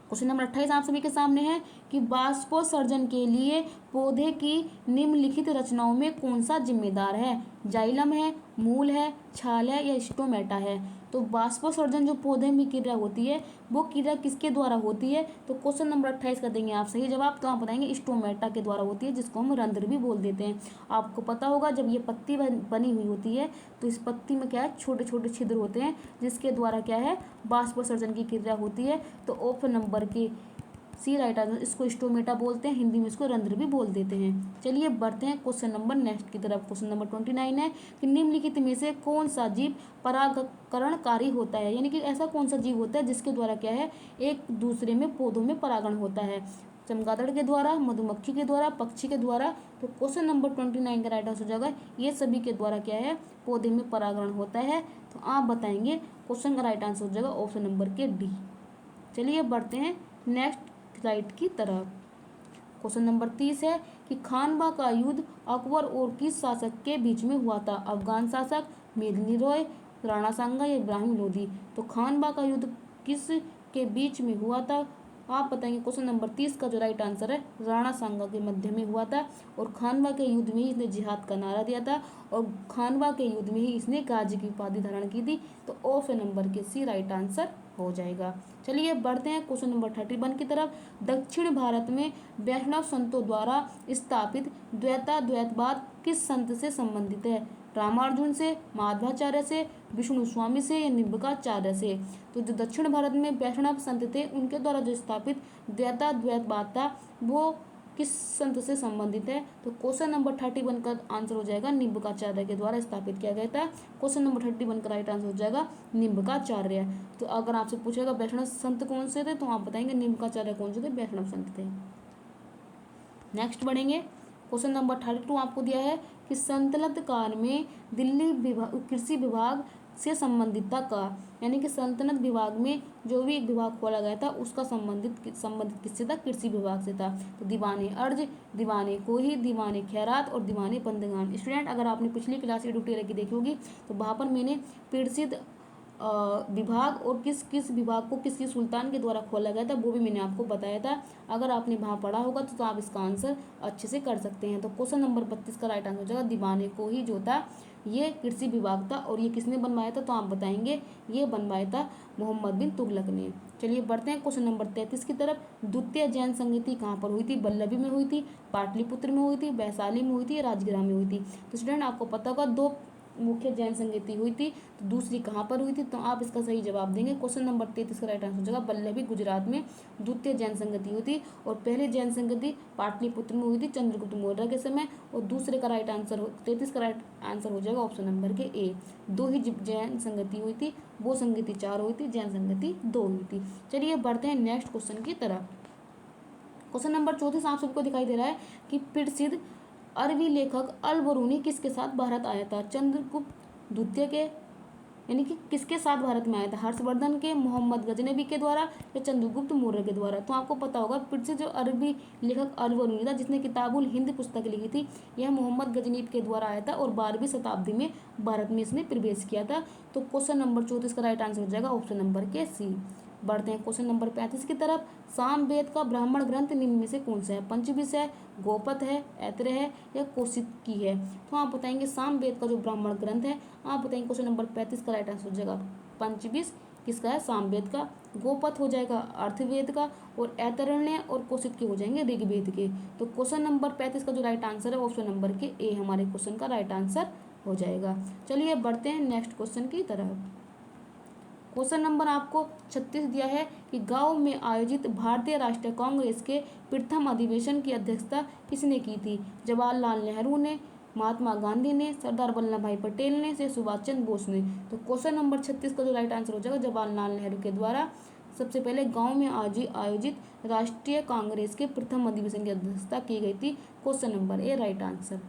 Speaker 1: क्वेश्चन नंबर 28 आप सभी के सामने है कि बाष्पोत्सर्जन के लिए पौधे की निम्नलिखित रचनाओं में कौन सा जिम्मेदार है। जाइलम है, मूल है, छाल है या स्टोमेटा है। तो बाष्पोत्सर्जन जो पौधे में क्रिया होती है वो क्रिया किसके द्वारा होती है। तो क्वेश्चन नंबर 28 का देंगे आप सही जवाब। तो आप बताएंगे स्टोमेटा के द्वारा होती है, जिसको हम रंध्र भी बोल देते हैं। आपको पता होगा जब ये पत्ती बनी हुई होती है तो इस पत्ती में क्या है, छोटे छोटे छिद्र होते हैं जिसके द्वारा क्या है, बाष्पोत्सर्जन की क्रिया होती है। तो ऑप्शन नंबर के सी राइट आंसर। इसको स्टोमेटा बोलते हैं, हिंदी में इसको रंध्र भी बोल देते हैं। चलिए बढ़ते हैं क्वेश्चन नंबर नेक्स्ट की तरफ। क्वेश्चन नंबर 29 है कि निम्नलिखित में से कौन सा जीव परागकरणकारी होता है। यानी कि ऐसा कौन सा जीव होता है जिसके द्वारा क्या है, एक दूसरे में पौधों में परागण होता है। चमगादड़ के द्वारा, मधुमक्खी के द्वारा, पक्षी के द्वारा। तो क्वेश्चन नंबर 29 का राइट आंसर हो जाएगा ये सभी के द्वारा क्या है, पौधे में परागण होता है। तो आप बताएंगे क्वेश्चन का राइट आंसर हो जाएगा ऑप्शन नंबर के डी। चलिए बढ़ते हैं नेक्स्ट स्लाइड की तरफ। क्वेश्चन नंबर 30 है कि खानवा का युद्ध अकबर और किस शासक के बीच में हुआ था। अफगान शासक, मेदिनी रॉय, राणा सांगा या इब्राहिम लोदी। तो खानवा का युद्ध किस के बीच में हुआ था, आप बताएंगे। क्वेश्चन नंबर 30 का जो राइट आंसर है राणा सांगा के मध्य में हुआ था। और खानवा के युद्ध में ही इसने जिहाद का नारा दिया था और खानवा के युद्ध में ही इसने गाजी की उपाधि धारण की थी। तो ऑप्शन नंबर के सी राइट आंसर हो जाएगा। चलिए बढ़ते हैं क्वेश्चन नंबर 31 की तरफ। दक्षिण भारत में वैष्णव संतों द्वारा स्थापित द्वैतवाद किस संत से संबंधित है। रामार्जुन से, माधवाचार्य से, विष्णु स्वामी से या निम्बकाचार्य से। तो जो दक्षिण भारत में वैष्णव संत थे उनके द्वारा जो स्थापित द्वैतवाद था वो किस संत से संबंधित है। तो क्वेश्चन नंबर 31 का आंसर हो जाएगा निम्बकाचार्य के द्वारा स्थापित किया गया था। क्वेश्चन नंबर 31 का राइट आंसर हो जाएगा निम्बकाचार्य। तो अगर आपसे पूछेगा वैष्णव संत कौन से थे तो आप बताएंगे निम्बकाचार्य कौन से थे, वैष्णव संत थे। नेक्स्ट बढ़ेंगे। क्वेश्चन नंबर 32 आपको दिया है कि सल्तनत काल में दिल्ली कृषि विभाग से संबंधित था का। यानी कि सल्तनत विभाग में जो भी एक विभाग खोला गया था उसका संबंधित किससे था, कृषि विभाग से था। तो दीवाने अर्ज, दीवाने कोही, दीवाने खैरात और दीवाने बंदगान। स्टूडेंट अगर आपने पिछली क्लास एडुटेरा की देखी होगी तो वहाँ पर मैंने पीड़ित विभाग और किस किस विभाग को किस किस सुल्तान के द्वारा खोला गया था वो भी मैंने आपको बताया था। अगर आपने वहाँ पढ़ा होगा तो आप इसका आंसर अच्छे से कर सकते हैं। तो क्वेश्चन नंबर 32 का राइट आंसर हो जाएगा दीवाने को ही जो था ये कृषि विभाग था। और ये किसने बनवाया था, तो आप बताएंगे ये बनवाया था मोहम्मद बिन तुगलक ने। चलिए बढ़ते हैं क्वेश्चन नंबर 33 की तरफ। द्वितीय जैन संगति कहाँ पर हुई थी, बल्लभी में हुई थी, पाटलिपुत्र में हुई थी, वैशाली में हुई थी, राजगिरा में हुई थी। तो स्टूडेंट आपको पता होगा दो मुख्य जैन संगति हुई थी, तो दूसरी कहाँ पर हुई थी, तो आप इसका सही जवाब देंगे। क्वेश्चन नंबर 33 का राइट आंसर हो जाएगा बल्लभी गुजरात में द्वितीय जैन संगति हुई थी। और पहली जैन संगति पाटलिपुत्र में हुई थी चंद्रगुप्त मौर्य के समय। और दूसरे का राइट आंसर 33 का राइट आंसर हो जाएगा ऑप्शन नंबर के ए। दो ही जैन संगति हुई थी, वो संगति 4 हुई थी, जैन संगति 2 हुई थी। चलिए बढ़ते हैं नेक्स्ट क्वेश्चन की तरफ। क्वेश्चन नंबर 34 आप सबको दिखाई दे रहा है कि प्रसिद्ध अरबी लेखक अल बरूनी किसके साथ भारत आया था। चंद्रगुप्त द्वितीय के यानी कि किसके साथ भारत में आया था, हर्षवर्धन के, मोहम्मद गजनबी के द्वारा या चंद्रगुप्त मौर्य के द्वारा। तो आपको पता होगा प्रसिद्ध जो अरबी लेखक अल बरूनी था जिसने किताबुल हिंद पुस्तक लिखी थी, यह मोहम्मद गजनबी के द्वारा आया था और 12वीं शताब्दी में भारत में इसने प्रवेश किया था। तो क्वेश्चन नंबर 34 का राइट आंसर हो जाएगा ऑप्शन नंबर के सी। बढ़ते हैं क्वेश्चन नंबर 35 की तरफ। सामवेद का ब्राह्मण ग्रंथ निम्न में से कौन सा है, पंचविश है, गोपद है, ऐत्र है या कौशिकी है। तो आप बताएंगे सामवेद का जो ब्राह्मण ग्रंथ है, आप बताएंगे क्वेश्चन नंबर 35 का राइट आंसर हो जाएगा पंचविश किसका है, सामवेद का। गोपद हो जाएगा अर्थवेद का और ऐतरण्य और कौशिकी हो जाएंगे ऋग्वेद के। तो क्वेश्चन नंबर 35 का जो राइट आंसर है ऑप्शन नंबर के ए हमारे क्वेश्चन का राइट आंसर हो जाएगा। चलिए बढ़ते हैं नेक्स्ट क्वेश्चन की तरफ। क्वेश्चन नंबर आपको 36 दिया है कि गांव में आयोजित भारतीय राष्ट्रीय कांग्रेस के प्रथम अधिवेशन की अध्यक्षता किसने की थी। जवाहरलाल नेहरू ने, महात्मा गांधी ने, सरदार वल्लभ भाई पटेल ने, से सुभाष चंद्र बोस ने। तो क्वेश्चन नंबर 36 का जो राइट आंसर हो जाएगा जवाहरलाल नेहरू के द्वारा सबसे पहले गांव में आज आयोजित राष्ट्रीय कांग्रेस के प्रथम अधिवेशन की अध्यक्षता की गई थी? Question number A right answer.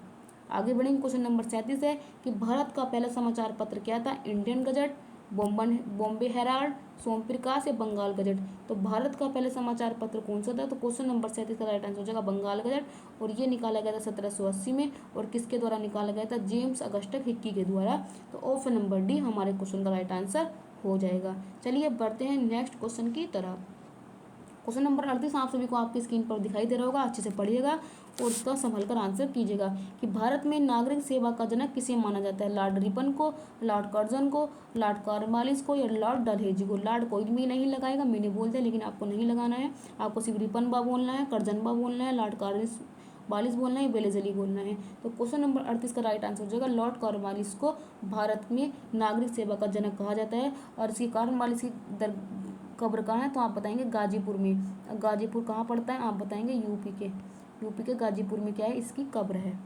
Speaker 1: आगे बढ़ेंगे, क्वेश्चन नंबर 37 है कि भारत का पहला समाचार पत्र क्या था? इंडियन गजट, बॉम्बे हेराल्ड, सोम प्रकाश या बंगाल गजट? तो भारत का पहला समाचार पत्र कौन सा था? तो क्वेश्चन नंबर 37 का राइट आंसर हो जाएगा बंगाल गजट। और ये निकाला गया था 1780 में। और किसके द्वारा निकाला गया था? जेम्स अगस्टस हिक्की के द्वारा। तो ऑप्शन नंबर डी हमारे क्वेश्चन का राइट आंसर हो जाएगा। चलिए अब बढ़ते हैं नेक्स्ट क्वेश्चन की तरफ। क्वेश्चन नंबर 38 आप सभी को आपकी स्क्रीन पर दिखाई दे रहा होगा, अच्छे से पढ़िएगा और इसका संभल कर आंसर कीजिएगा कि भारत में नागरिक सेवा का जनक किसे माना जाता है? लॉर्ड रिपन को, लॉर्ड कर्जन को, लॉर्ड कॉर्नवालिस को या लॉर्ड डलहौजी को? लॉर्ड कोई भी नहीं लगाएगा, मैंने बोल दिया, लेकिन आपको नहीं लगाना है। आपको सिर्फ रिपन बा बोलना है, कर्जन बा बोलना है, लॉर्ड कॉर्नवालिस बोलना है, वेलेजली बोलना है। तो क्वेश्चन नंबर 38 का राइट आंसर हो जाएगा लॉर्ड कॉर्नवालिस को भारत में नागरिक सेवा का जनक कहा जाता है। और इसकी कॉर्नवालिस की कब्र कहाँ है? तो आप बताएंगे गाजीपुर में। गाजीपुर कहाँ पड़ता है? आप बताएंगे यूपी के गाजीपुर में क्या है? इसकी कब्र है।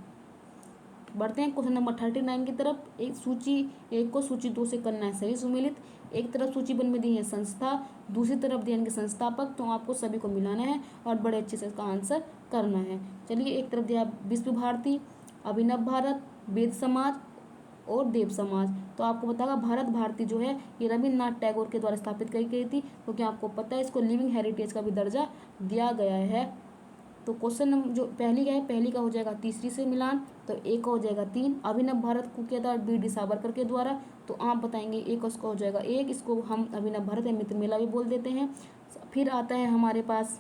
Speaker 1: बढ़ते हैं क्वेश्चन नंबर 39 की तरफ। एक सूची 1 को सूची 2 से करना है सही सुमेलित। एक तरफ सूची 1 में दी है संस्था, दूसरी तरफ दिए इनके संस्थापक, तो आपको सभी को मिलाना है और बड़े अच्छे से इसका आंसर करना है। चलिए, एक तरफ दिया विश्व भारती, अभिनव भारत, वेद समाज और देव समाज। तो आपको बताएगा भारत भारती जो है ये रविन्द्रनाथ टैगोर के द्वारा स्थापित की गई थी, क्योंकि आपको पता है इसको लिविंग हेरिटेज का भी दर्जा दिया गया है। तो क्वेश्चन नंबर जो पहली का है, पहली का हो जाएगा तीसरी से मिलान, तो एक का हो जाएगा 3। अभिनव भारत को किया था बी डी सावरकर के द्वारा, तो आप बताएंगे एक उसका हो जाएगा 1, इसको हम अभिनव भारत या मित्र मेला भी बोल देते हैं। फिर आता है हमारे पास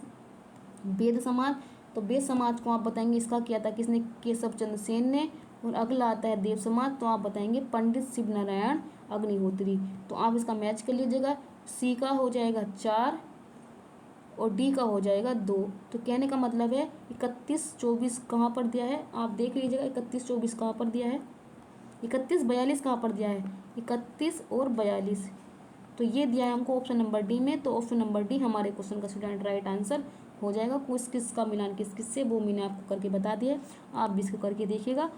Speaker 1: वेद समाज, तो वेद समाज को आप बताएंगे इसका किया था किसने? केशव चंद्र सेन ने। और अगला आता है देव समाज, तो आप बताएंगे पंडित शिव नारायण अग्निहोत्री। तो आप इसका मैच कर लीजिएगा, सी का हो जाएगा 4 और डी का हो जाएगा 2। तो कहने का मतलब है 31-24 कहाँ पर दिया है? आप देख लीजिएगा 31-24 कहाँ पर दिया है? 31-42 कहाँ पर दिया है? 31 और 42, तो ये दिया है हमको ऑप्शन नंबर डी में। तो ऑप्शन नंबर डी हमारे क्वेश्चन का स्टूडेंट राइट आंसर हो जाएगा। किस किस का मिलान किस किस से, वो मैंने आपको करके बता दिया, आप भी इसको करके देखिएगा।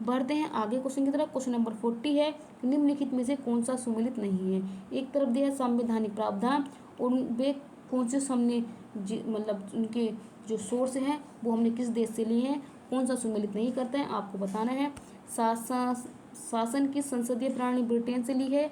Speaker 1: बढ़ते हैं आगे क्वेश्चन की तरफ। क्वेश्चन नंबर 40 है, निम्नलिखित में से कौन सा सुमेलित नहीं है? एक तरफ दिया है संवैधानिक प्रावधान, और वे कौन से हमने मतलब उनके जो सोर्स हैं वो हमने किस देश से लिए हैं, कौन सा सुमेलित नहीं करता है, आपको बताना है। शासन की संसदीय प्रणाली ब्रिटेन से ली है,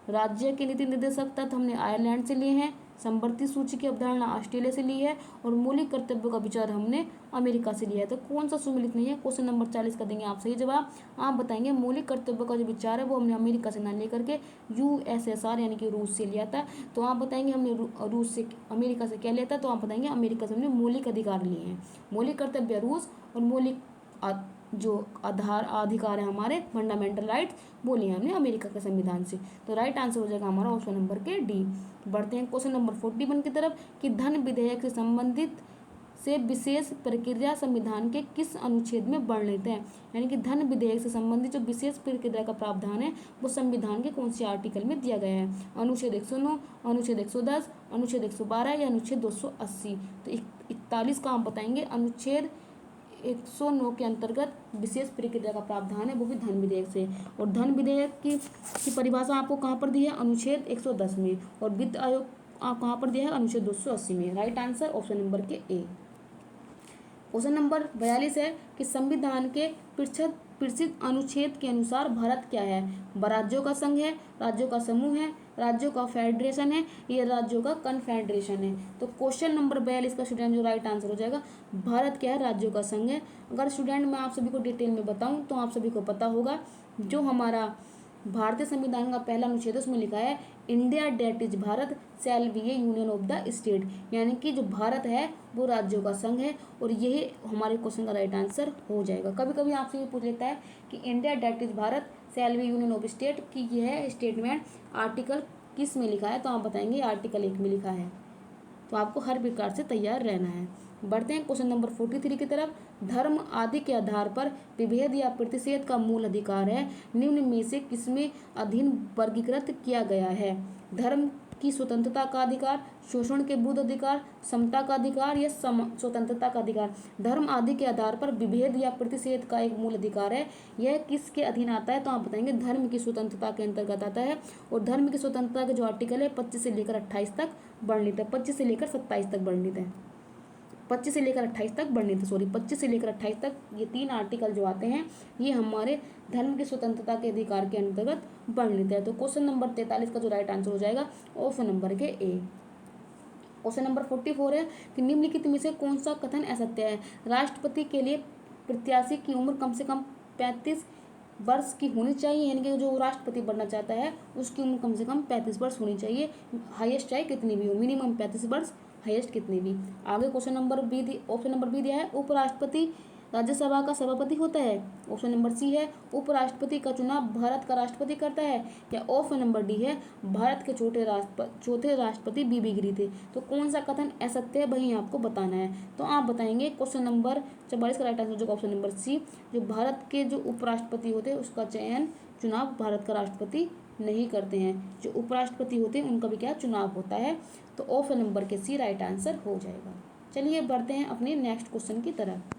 Speaker 1: राज्य के नीति निर्देशक तत्व हमने आयरलैंड से लिए हैं, संवर्ती सूची की अवधारणा ऑस्ट्रेलिया से ली है, और मौलिक कर्तव्यों का विचार हमने अमेरिका से लिया है। तो कौन सा सुमेलित नहीं है? क्वेश्चन नंबर 40 का देंगे आप सही जवाब। आप बताएंगे मौलिक कर्तव्यों का जो विचार है वो हमने अमेरिका से ना लेकर के USSR यानी कि रूस से लिया था। तो आप बताएंगे हमने रूस से अमेरिका से क्या लिया था? तो आप बताएंगे अमेरिका से हमने मौलिक अधिकार लिए हैं। मौलिक कर्तव्य रूस और मौलिक जो अधिकार है हमारे फंडामेंटल राइट्स वो लिए हमने अमेरिका के संविधान से। तो राइट आंसर हो जाएगा हमारा ऑप्शन नंबर के डी। बढ़ते हैं क्वेश्चन नंबर 41 की तरफ कि धन विधेयक से संबंधित से विशेष प्रक्रिया संविधान के किस अनुच्छेद में वर्णित है? यानी कि धन विधेयक से संबंधित जो विशेष प्रक्रिया का प्रावधान है वो संविधान के कौन से आर्टिकल में दिया गया है? अनुच्छेद 109, अनुच्छेद 110, अनुच्छेद 112 या अनुच्छेद 280? तो 41 का आप बताएंगे अनुच्छेद 109 के अंतर्गत विशेष प्रक्रिया का प्रावधान है, वो भी धन विधेयक से। और धन विधेयक की परिभाषा आपको कहाँ पर दी है? अनुच्छेद 110 में। और वित्त आयोग आप कहाँ पर दिया है? अनुच्छेद 280 में। राइट आंसर ऑप्शन नंबर के ए। क्वेश्चन नंबर 42 है कि संविधान के प्रसिद्ध अनुच्छेद के अनुसार भारत क्या है? राज्यों का संघ है, राज्यों का समूह है, राज्यों का फेडरेशन है, या राज्यों का कन्फेडरेशन है? तो क्वेश्चन नंबर 42 का स्टूडेंट जो राइट आंसर हो जाएगा भारत क्या है? राज्यों का संघ है। अगर स्टूडेंट मैं आप सभी को डिटेल में बताऊं तो आप सभी को पता होगा जो हमारा भारतीय संविधान का पहला अनुच्छेद उसमें लिखा है India that is Bharat shall be a union of the state, यानी कि जो भारत है वो राज्यों का संघ है। और यही हमारे क्वेश्चन का राइट आंसर हो जाएगा। कभी कभी आपसे ये पूछ लेता है कि India that is Bharat shall be union of state की यह स्टेटमेंट आर्टिकल किस में लिखा है? तो आप बताएंगे आर्टिकल 1 में लिखा है। तो आपको हर प्रकार से तैयार रहना है। बढ़ते हैं क्वेश्चन नंबर 43 की तरफ। धर्म आदि के आधार पर विभेद या प्रतिषेध का मूल अधिकार है, निम्न में से किसमें अधीन वर्गीकृत किया गया है? धर्म की स्वतंत्रता का अधिकार, शोषण के विरुद्ध अधिकार, समता का अधिकार या स्वतंत्रता का अधिकार। धर्म आदि के आधार पर विभेद या प्रतिषेध का एक मूल अधिकार है, यह किसके अधीन आता है? तो आप बताएंगे धर्म की स्वतंत्रता के अंतर्गत आता है। और धर्म की स्वतंत्रता के जो आर्टिकल है 25 से लेकर 28 तक वर्णित है, 25 से लेकर 27 तक वर्णित है, 25 से लेकर 28 तक वर्णित, 25 से लेकर 28 तक ये 3 आर्टिकल जो आते हैं ये हमारे धर्म की स्वतंत्रता के अधिकार के अंतर्गत वर्णित है। तो क्वेश्चन नंबर 43 का जो राइट आंसर हो जाएगा ऑप्शन नंबर के ए। क्वेश्चन नंबर 44 है कि निम्नलिखित में से कौन सा कथन असत्य है? राष्ट्रपति के लिए प्रत्याशी की उम्र कम से कम 35 वर्ष की होनी चाहिए, यानी कि जो राष्ट्रपति बनना चाहता है उसकी उम्र कम से कम 35 वर्ष होनी चाहिए, हाईएस्ट चाहे कितनी भी हो, मिनिमम 35 वर्ष, हाईएस्ट कितनी भी। आगे question number B, option number B दिया है उपराष्ट्रपति राज्यसभा का सभापति होता है। ऑप्शन नंबर सी है उपराष्ट्रपति का चुनाव भारत का राष्ट्रपति करता है, या ऑप्शन नंबर डी है भारत के चौथे राष्ट्रपति बीबी गिरी थे। तो कौन सा कथन असत्य है वही आपको बताना है। तो आप बताएंगे क्वेश्चन नंबर 44 का राइट आंसर हो जाएगा ऑप्शन नंबर सी, जो भारत के जो उपराष्ट्रपति होते हैं उसका चुनाव भारत का राष्ट्रपति नहीं करते हैं, जो उपराष्ट्रपति होते हैं उनका भी क्या चुनाव होता है। तो ऑप्शन नंबर के सी राइट आंसर हो जाएगा। चलिए बढ़ते हैं अपने नेक्स्ट क्वेश्चन की तरफ।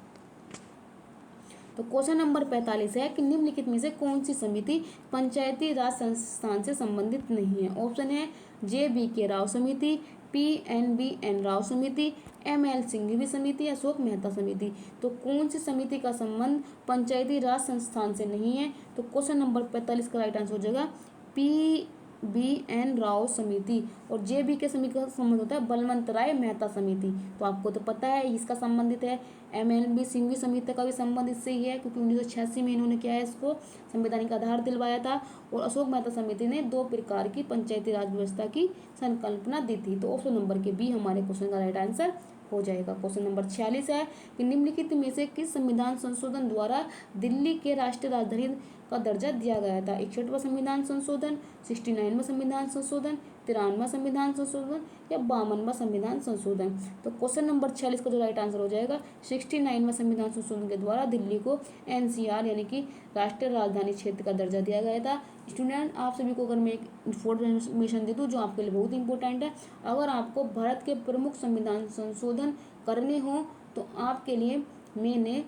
Speaker 1: तो क्वेश्चन नंबर 45 है कि निम्नलिखित में से कौन सी समिति पंचायती राज संस्थान से संबंधित नहीं है? ऑप्शन है JBK राव समिति, PNBN राव समिति, ML सिंघवी समिति, अशोक मेहता समिति। तो कौन सी समिति का संबंध पंचायती राज संस्थान से नहीं है? तो क्वेश्चन नंबर 45 का राइट आंसर हो जाएगा PBN राव समिति। और JBK समिति का संबंध होता है बलवंत राय मेहता समिति। तो आपको तो पता है इसका संबंधित है। MLB सिंघवी समिति का भी संबंध इससे ही है, क्योंकि 1986 में इन्होंने क्या है इसको संवैधानिक आधार दिलवाया था। और अशोक मेहता समिति ने 2 प्रकार की पंचायती राज व्यवस्था की संकल्पना दी थी। तो ऑप्शन नंबर के बी हमारे क्वेश्चन का राइट आंसर हो जाएगा। क्वेश्चन नंबर 46 है कि निम्नलिखित में से किस संविधान संशोधन द्वारा दिल्ली के राष्ट्रीय राजधानी का दर्जा दिया गया था? 61वां संविधान संशोधन, 69वां संविधान संशोधन, 93वां संविधान संशोधन या 52वां संविधान संशोधन। तो क्वेश्चन नंबर 46 का जो राइट आंसर हो जाएगा 69वां संविधान संशोधन के द्वारा दिल्ली को NCR यानी कि राष्ट्रीय राजधानी क्षेत्र का दर्जा दिया गया था। स्टूडेंट आप सभी को अगर मैं एक इन्फॉर्मेशन दे दूँ जो आपके लिए बहुत इंपॉर्टेंट है, अगर आपको भारत के प्रमुख संविधान संशोधन करने हो तो आपके लिए मैंने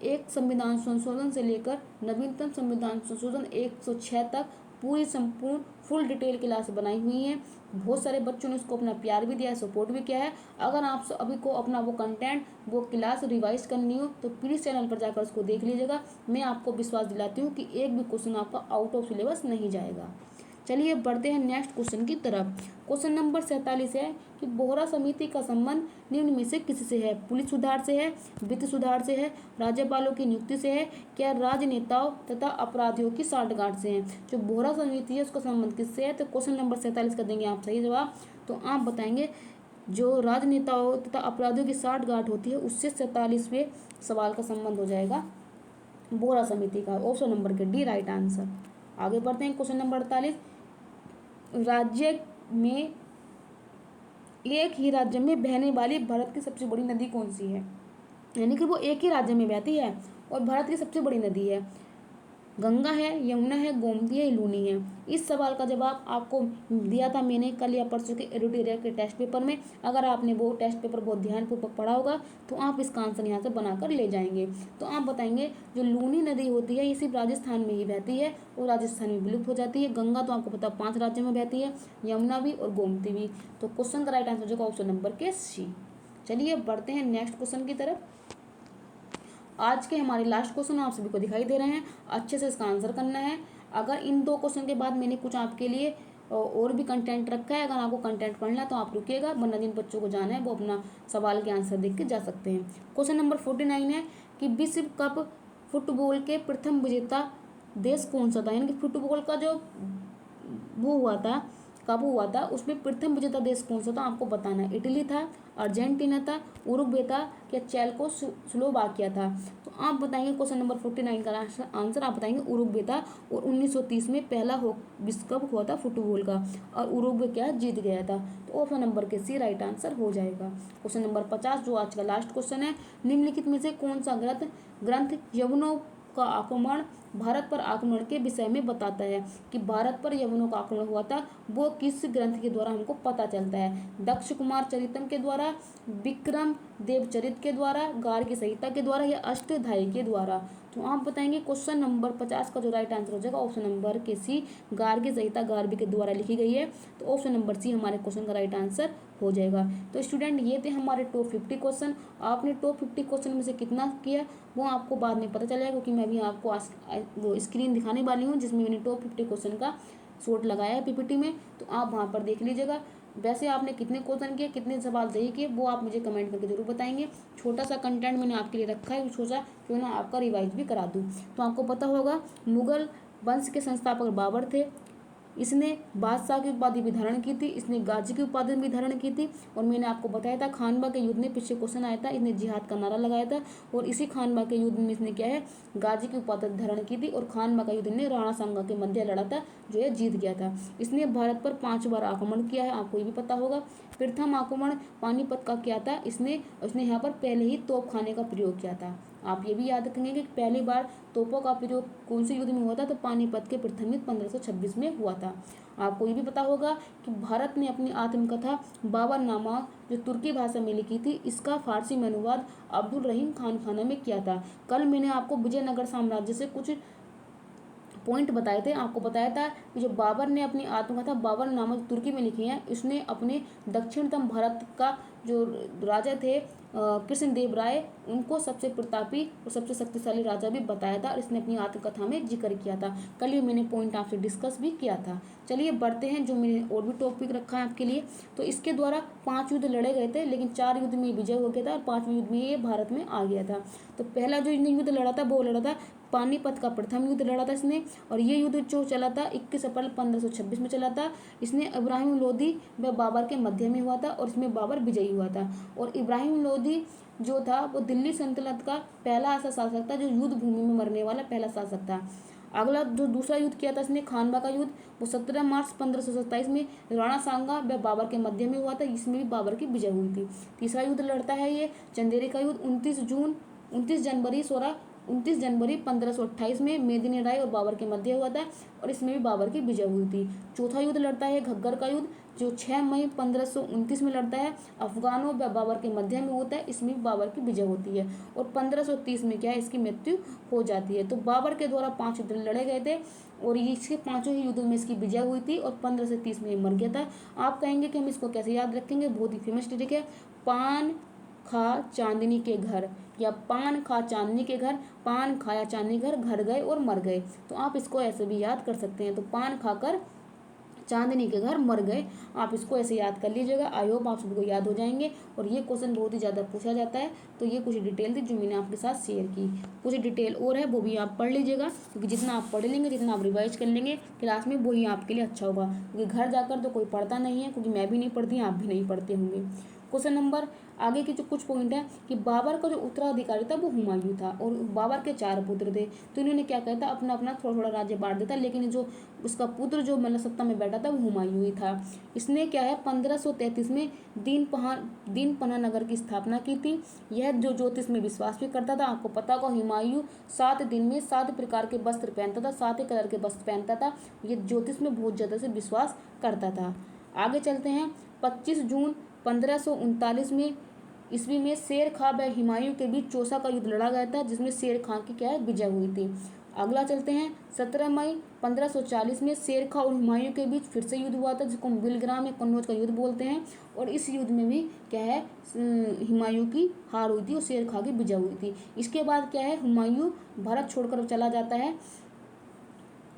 Speaker 1: एक संविधान संशोधन से लेकर नवीनतम संविधान संशोधन 106 तक पूरी संपूर्ण फुल डिटेल क्लास बनाई हुई है। बहुत सारे बच्चों ने उसको अपना प्यार भी दिया है, सपोर्ट भी किया है। अगर आप अभी को अपना वो कंटेंट वो क्लास रिवाइज करनी हो तो प्लीज़ चैनल पर जाकर उसको देख लीजिएगा। मैं आपको विश्वास दिलाती हूँ कि एक भी क्वेश्चन आपका आउट ऑफ सिलेबस नहीं जाएगा। चलिए बढ़ते हैं नेक्स्ट क्वेश्चन की तरफ। क्वेश्चन नंबर 47 है कि बोहरा समिति का संबंध निम्न में से किससे है? पुलिस सुधार से है, वित्त सुधार से है, राज्यपालों की नियुक्ति से है, क्या राजनेताओं तथा अपराधियों की साठगांठ से है? जो बोहरा समिति है उसका संबंध किससे है? तो क्वेश्चन नंबर 47 का देंगे आप सही जवाब। तो आप बताएंगे जो राजनेताओं तथा अपराधियों की साठगांठ होती है उससे 47वें सवाल का संबंध हो जाएगा बोहरा समिति का। ऑप्शन नंबर के डी राइट आंसर। आगे बढ़ते हैं क्वेश्चन नंबर 48। राज्य में एक ही राज्य में बहने वाली भारत की सबसे बड़ी नदी कौन सी है? यानी कि वो एक ही राज्य में बहती है और भारत की सबसे बड़ी नदी है। गंगा है, यमुना है, गोमती है, लूनी है। इस सवाल का जवाब आपको दिया था मैंने कल या परसों के एडिटोरियल के टेस्ट पेपर में। अगर आपने वो टेस्ट पेपर बहुत ध्यानपूर्वक पढ़ा होगा तो आप इसका आंसर यहाँ से बनाकर ले जाएंगे। तो आप बताएंगे जो लूनी नदी होती है ये सिर्फ राजस्थान में ही बहती है और राजस्थान में विलुप्त हो जाती है। गंगा तो आपको पता 5 राज्यों में बहती है, यमुना भी और गोमती भी। तो क्वेश्चन का राइट आंसर जो ऑप्शन नंबर के सी। चलिए बढ़ते हैं नेक्स्ट क्वेश्चन की तरफ। आज के हमारे लास्ट क्वेश्चन आप सभी को दिखाई दे रहे हैं, अच्छे से इसका आंसर करना है। अगर इन 2 क्वेश्चन के बाद मैंने कुछ आपके लिए और भी कंटेंट रखा है, अगर आपको कंटेंट पढ़ना है तो आप रुकिएगा, वरना जिन बच्चों को जाना है वो अपना सवाल के आंसर देख के जा सकते हैं। क्वेश्चन नंबर 49 है कि विश्व कप फुटबॉल के प्रथम विजेता देश कौन सा था? यानी कि फुटबॉल का जो वो हुआ था कब हुआ था, उसमें प्रथम विजेता देश कौन सा था आपको बताना है। इटली था, अर्जेंटीना था, उरुग्वे था, क्या चेकोस्लोवाकिया था। तो आप बताएंगे क्वेश्चन नंबर 49 का आंसर आप बताएंगे उरुग्वे था। और 1930 में पहला विश्व कप हुआ था फुटबॉल का, और उरुग्वे क्या जीत गया था। तो ऑप्शन नंबर के सी राइट आंसर हो जाएगा। क्वेश्चन नंबर 50 जो आज का लास्ट क्वेश्चन है, निम्नलिखित में से कौन सा ग्रंथ यवनों का आक्रमण भारत पर आक्रमण के विषय में बताता है, कि भारत पर यवनों का आक्रमण हुआ था वो किस ग्रंथ के द्वारा हमको पता चलता है। दक्ष कुमार चरितम के द्वारा, विक्रम देवचरित के द्वारा, गार्गी संहिता के द्वारा, या अष्टाध्यायी के द्वारा। तो आप बताएंगे क्वेश्चन नंबर 50 का जो राइट आंसर हो जाएगा ऑप्शन नंबर के सी, गार्गी संहिता गार्गी के द्वारा लिखी गई है। तो ऑप्शन नंबर सी हमारे क्वेश्चन का राइट आंसर हो जाएगा। तो स्टूडेंट ये थे हमारे टॉप 50 क्वेश्चन। आपने टॉप 50 क्वेश्चन में से कितना किया वो आपको बाद में पता चलेगा, क्योंकि मैं भी आपको वो स्क्रीन दिखाने वाली हूँ जिसमें मैंने टॉप 50 क्वेश्चन का शॉर्ट लगाया है पीपीटी में। तो आप वहाँ पर देख लीजिएगा। वैसे आपने कितने क्वेश्चन किए, कितने सवाल सही किए, वो आप मुझे कमेंट करके जरूर बताएंगे। छोटा सा कंटेंट मैंने आपके लिए रखा है, सोचा क्यों ना आपका रिवाइज भी करा दूँ। तो आपको पता होगा मुगल वंश के संस्थापक बाबर थे। इसने बादशाह की उपाधि भी धारण की थी, इसने गाजी की उपाधि भी धारण की थी। और मैंने आपको बताया था खानवा के युद्ध में, पीछे क्वेश्चन आया था, इसने जिहाद का नारा लगाया था। और इसी खानवा के युद्ध में इसने क्या है गाजी की उपाधि धारण की थी। और खानवा का युद्ध ने राणा सांगा के मध्य लड़ा था, जो है जीत गया था। इसने भारत पर 5 बार आक्रमण किया है, आपको ये भी पता होगा। प्रथम आक्रमण पानीपत का क्या था, इसने यहाँ पर पहले ही तोप खाने का प्रयोग किया था। आप ये भी याद रखेंगे कि पहली बार तोपों का प्रयोग कौन से युद्ध में हुआ था, तो पानीपत के प्रथम युद्ध 1526 में हुआ था। आपको ये भी पता होगा कि भारत ने अपनी आत्मकथा बाबरनामा जो तुर्की भाषा में लिखी थी, इसका फारसी में अनुवाद अब्दुल रहीम खान खाना में किया था। कल मैंने आपको विजयनगर साम्राज्य से कुछ पॉइंट बताए थे। आपको बताया था कि जो बाबर ने अपनी आत्मकथा बाबरनामा तुर्की में लिखी है, इसने अपने दक्षिणतम भारत का जो राजा थे कृष्णदेव राय, उनको सबसे प्रतापी और सबसे शक्तिशाली राजा भी बताया था, और इसने अपनी आत्मकथा में जिक्र किया था। कल ही मैंने पॉइंट आपसे डिस्कस भी किया था। चलिए बढ़ते हैं, जो मैंने और भी टॉपिक रखा है आपके लिए। तो इसके द्वारा 5 युद्ध लड़े गए थे, लेकिन 4 युद्ध में विजय हो गया था, और 5वें युद्ध में ये भारत में आ गया था। तो पहला जो युद्ध लड़ा था वो लड़ा था पानीपत का प्रथम युद्ध लड़ा था इसने। और ये युद्ध जो चला था 21 अप्रैल 1526 में चला था। इसने इब्राहिम लोदी व बाबर के मध्य में हुआ था, और इसमें बाबर विजयी हुआ था। और इब्राहिम लोदी जो था वो दिल्ली सल्तनत का पहला ऐसा शासक था जो युद्ध भूमि में मरने वाला पहला शासक था। अगला जो दूसरा युद्ध किया था इसने खानवा का युद्ध, वो 17 मार्च 1527 में राणा सांगा व बाबर के मध्य में हुआ था, इसमें भी बाबर की विजय हुई थी। तीसरा युद्ध लड़ता है ये चंदेरी का युद्ध 29 जनवरी 1528 में मेदिनी राय और बाबर के मध्य हुआ था, और इसमें भी बाबर की विजय हुई थी। चौथा युद्ध लड़ता है घग्गर का युद्ध, जो 6 मई 1529 में लड़ता है, अफगानों व बाबर के मध्य में होता है, इसमें भी बाबर की विजय होती है। और 1530 में क्या है इसकी मृत्यु हो जाती है। तो बाबर के द्वारा 5 युद्ध लड़े गए थे, और इसके 5 ही युद्धों में इसकी विजय हुई थी, और 15 से 30 में मर गया था। आप कहेंगे कि हम इसको कैसे याद रखेंगे, बहुत ही फेमस ट्रिक है, पान खा चांदनी के घर, या पान खा चांदनी के घर, पान खाया चांदनी घर, घर गए और मर गए। तो आप इसको ऐसे भी याद कर सकते हैं। तो पान खाकर चांदनी के घर मर गए, आप इसको ऐसे याद कर लीजिएगा। आई होप आप सभी को याद हो जाएंगे। और ये क्वेश्चन बहुत ही ज़्यादा पूछा जाता है। तो ये कुछ डिटेल थी जो मैंने आपके साथ शेयर की। कुछ डिटेल और है वो भी आप पढ़ लीजिएगा, क्योंकि जितना आप पढ़ लेंगे, जितना आप रिवाइज कर लेंगे क्लास में, वही आपके लिए अच्छा होगा। क्योंकि घर जाकर तो कोई पढ़ता नहीं है, क्योंकि मैं भी नहीं पढ़ती, आप भी नहीं पढ़ते होंगे। क्वेश्चन नंबर आगे के जो कुछ पॉइंट है कि बाबर का जो उत्तराधिकारी था वो हुमायूं था, और बाबर के 4 पुत्र थे। तो इन्होंने क्या कहता अपना अपना थोड़ा थोड़ा राज्य बांट देता, लेकिन जो उसका पुत्र जो मतलब सत्ता में बैठा था वो हुमायूं ही था। इसने क्या है 1533 में दीन पन्हा नगर की स्थापना की थी। यह जो ज्योतिष में विश्वास भी करता था। आपको पता होगा हुमायूं 7 दिन में 7 प्रकार के वस्त्र पहनता था, 7 ही कलर के वस्त्र पहनता था। ये ज्योतिष में बहुत ज़्यादा से विश्वास करता था। आगे चलते हैं। 25 जून 1539 में ईस्वी में शेर खां व हुमायूं के बीच चौसा का युद्ध लड़ा गया था, जिसमें शेर खां की क्या है विजय हुई थी। अगला चलते हैं। 17 मई 1540 में शेर खां और हुमायूं के बीच फिर से युद्ध हुआ था, जिसको बिलग्राम या कन्नौज का युद्ध बोलते हैं। और इस युद्ध में भी क्या है हुमायूं की हार हुई थी और शेर खां की विजय हुई थी। इसके बाद क्या है हुमायूं भारत छोड़कर चला जाता है,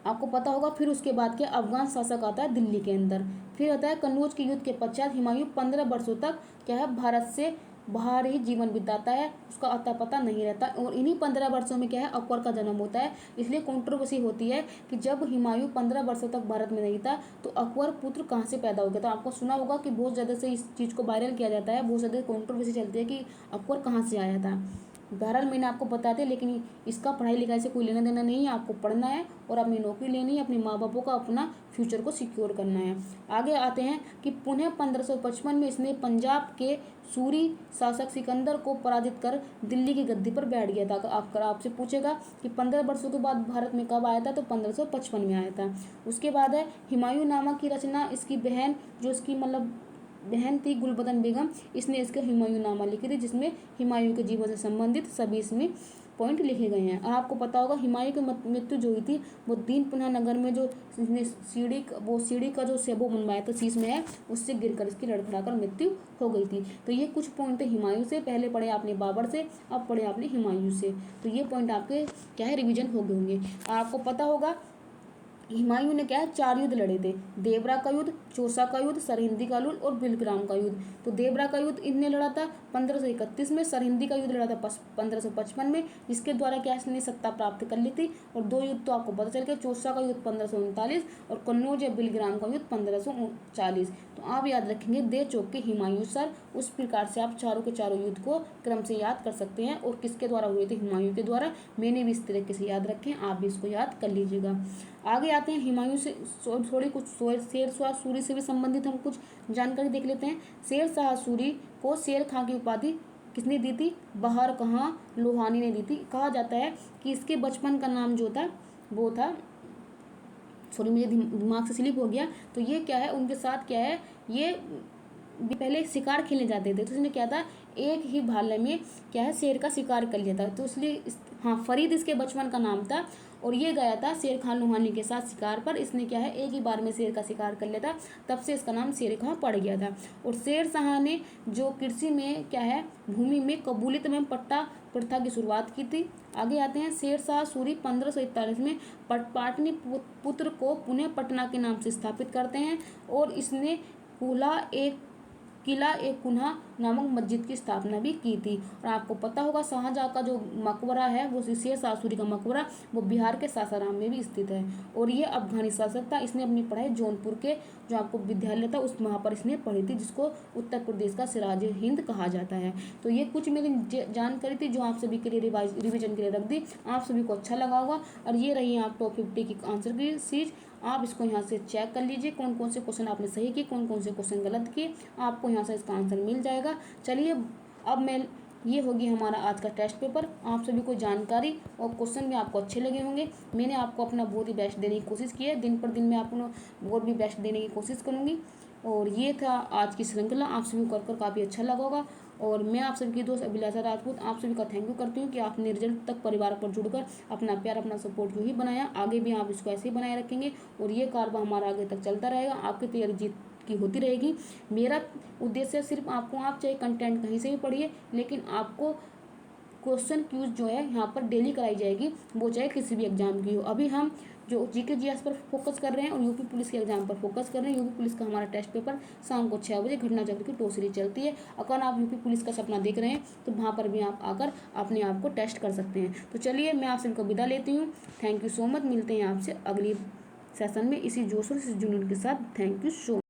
Speaker 1: आपको पता होगा। फिर उसके बाद क्या अफगान शासक आता है दिल्ली के अंदर। फिर आता है कन्नौज के युद्ध के पश्चात हुमायूं 15 वर्षों तक क्या है भारत से बाहर ही जीवन बिताता है, उसका अता पता नहीं रहता। और इन्हीं 15 वर्षों में क्या है, अकबर का जन्म होता है। इसलिए कंट्रोवर्सी होती है कि जब हुमायूं 15 वर्षों तक भारत में नहीं था तो अकबर पुत्र कहाँ से पैदा हो गया। तो आपको सुना होगा कि बहुत ज़्यादा से इस चीज़ को वायरल किया जाता है, बहुत ज़्यादा कंट्रोवर्सी चलती है कि अकबर कहाँ से आया था। बहरहाल मैंने आपको बता दिया, लेकिन इसका पढ़ाई लिखाई से कोई लेना देना नहीं है। आपको पढ़ना है और अपनी नौकरी लेनी है, अपने माँ बापों का अपना फ्यूचर को सिक्योर करना है। आगे आते हैं कि पुनः 1555 में इसने पंजाब के सूरी शासक सिकंदर को पराजित कर दिल्ली की गद्दी पर बैठ गया था। आपसे पूछेगा कि 15 वर्षों के बाद भारत में कब आया था, तो 1555 में आया था। उसके बाद है हुमायूं नामा की रचना, इसकी बहन जो इसकी मतलब बहन थी गुलबदन बेगम, इसने इसके हुमायूं नामा लिखी थी, जिसमें हुमायूं के जीवन से संबंधित सभी इसमें पॉइंट लिखे गए हैं। और आपको पता होगा हुमायूं की मृत्यु जो हुई थी वो दीनपुना नगर में जो सीढ़ी का जो सेबो बनवाया था शीश में है, उससे गिरकर इसकी लड़खड़ाकर मृत्यु हो गई थी। तो ये कुछ पॉइंट थे हुमायूं से। पहले पढ़े आपने बाबर से, अब पढ़े आपने हुमायूं से। तो ये पॉइंट आपके क्या है, रिविजन हो गए होंगे। आपको पता होगा हुमायूं ने क्या है, 4 युद्ध लड़े थे। देवरा का युद्ध, चौसा का युद्ध, सरहिंदी का युद्ध और बिलग्राम का युद्ध। तो देवरा का युद्ध इनने लड़ा था 1531 में, सरहिंदी का युद्ध लड़ा था 1555 में, जिसके द्वारा क्या इसने सत्ता प्राप्त कर ली थी। और 2 युद्ध तो आपको पता चल गया, चौसा का युद्ध 1539 और कन्नौज या बिलग्राम का युद्ध 1540। तो आप याद रखेंगे दे चौके हुमायूं सर। उस प्रकार से आप चारों के चारों युद्ध को क्रम से याद कर सकते हैं। और किसके द्वारा हुए थे, हुमायूं के द्वारा। मैंने भी इस तरीके से याद रखे, आप भी इसको याद कर लीजिएगा। आगे आते हैं हुमायूं से थोड़ी कुछ शेर शाह सूरी से भी संबंधित हम कुछ जानकारी देख लेते हैं। शेर शाह सूरी को शेर खां की उपाधि किसने दी थी, बहार कहाँ लोहानी ने दी थी। कहा जाता है कि इसके बचपन का नाम जो था वो था, सॉरी मुझे दिमाग से स्लिप हो गया। तो ये क्या है, उनके साथ क्या है, ये पहले शिकार खेलने जाते थे। तो उसने क्या था, एक ही भाले में क्या है, शेर का शिकार कर लिया था। तो इसलिए हाँ, फरीद इसके बचपन का नाम था। और ये गया था शेर खान लोहानी के साथ शिकार पर। इसने क्या है, एक ही बार में शेर का शिकार कर लिया था, तब से इसका नाम शेर खां पड़ गया था। और शेर शाह ने जो कृषि में क्या है, भूमि में कबूलियत में पट्टा प्रथा की शुरुआत की थी। आगे आते हैं, शेर शाह सूरी 1541 में पाटनी पुत्र को पुनः पटना के नाम से स्थापित करते हैं। और इसने किला एक कुन्हा नामक मस्जिद की स्थापना भी की थी। और आपको पता होगा शाहजहाँ का जो मकबरा है, वो शेर शाह सूरी का मकबरा, वो बिहार के सासाराम में भी स्थित है। और ये अफगानी शासक था। इसने अपनी पढ़ाई जौनपुर के जो आपको विद्यालय था उस वहाँ पर इसने पढ़ी थी, जिसको उत्तर प्रदेश का सिराज हिंद कहा जाता है। तो ये कुछ मेरी जानकारी थी जो आप सभी के लिए रिविजन के लिए रख दी। आप सभी को अच्छा लगा होगा। और ये रही आप टॉप 50 की आंसर की सीट। आप इसको यहाँ से चेक कर लीजिए कौन कौन से क्वेश्चन आपने सही किए, कौन कौन से क्वेश्चन गलत किए। आपको यहाँ से इसका आंसर मिल जाएगा। चलिए अब ये होगी हमारा आज का टेस्ट पेपर। आप सभी को जानकारी और क्वेश्चन भी आपको अच्छे लगे होंगे। मैंने आपको अपना बहुत ही बेस्ट देने की कोशिश की है। दिन पर दिन मैं आपको और भी बेस्ट देने की कोशिश करूँगी। और ये था आज की श्रृंखला। आप सभी को कर काफ़ी अच्छा लगा होगा। और मैं आप सभी की दोस्त अभिलाषा राजपूत आप सभी का थैंक यू करती हूँ कि आपने रिजल्ट तक परिवार पर जुड़कर अपना प्यार, अपना सपोर्ट यूँ ही बनाया। आगे भी आप इसको ऐसे ही बनाए रखेंगे और ये कारवा हमारा आगे तक चलता रहेगा। आपकी तैयारी जीत की होती रहेगी। मेरा उद्देश्य सिर्फ आप चाहे कंटेंट कहीं से भी पढ़िए, लेकिन आपको क्वेश्चन क्यूज जो है यहाँ पर डेली कराई जाएगी, वो चाहे किसी भी एग्जाम की हो। अभी हम जो जीके जीएस पर फोकस कर रहे हैं और यूपी पुलिस के एग्जाम पर फोकस कर रहे हैं। यूपी पुलिस का हमारा टेस्ट पेपर शाम को 6 बजे घटना चक्र की टोसरी चलती है। अगर आप यूपी पुलिस का सपना देख रहे हैं तो वहाँ पर भी आप आकर अपने आप को टेस्ट कर सकते हैं। तो चलिए मैं आप सबको विदा लेती हूँ। Thank you so much. मिलते हैं आपसे अगली सेशन में इसी जोश और इसी जुनून के साथ। Thank you so much.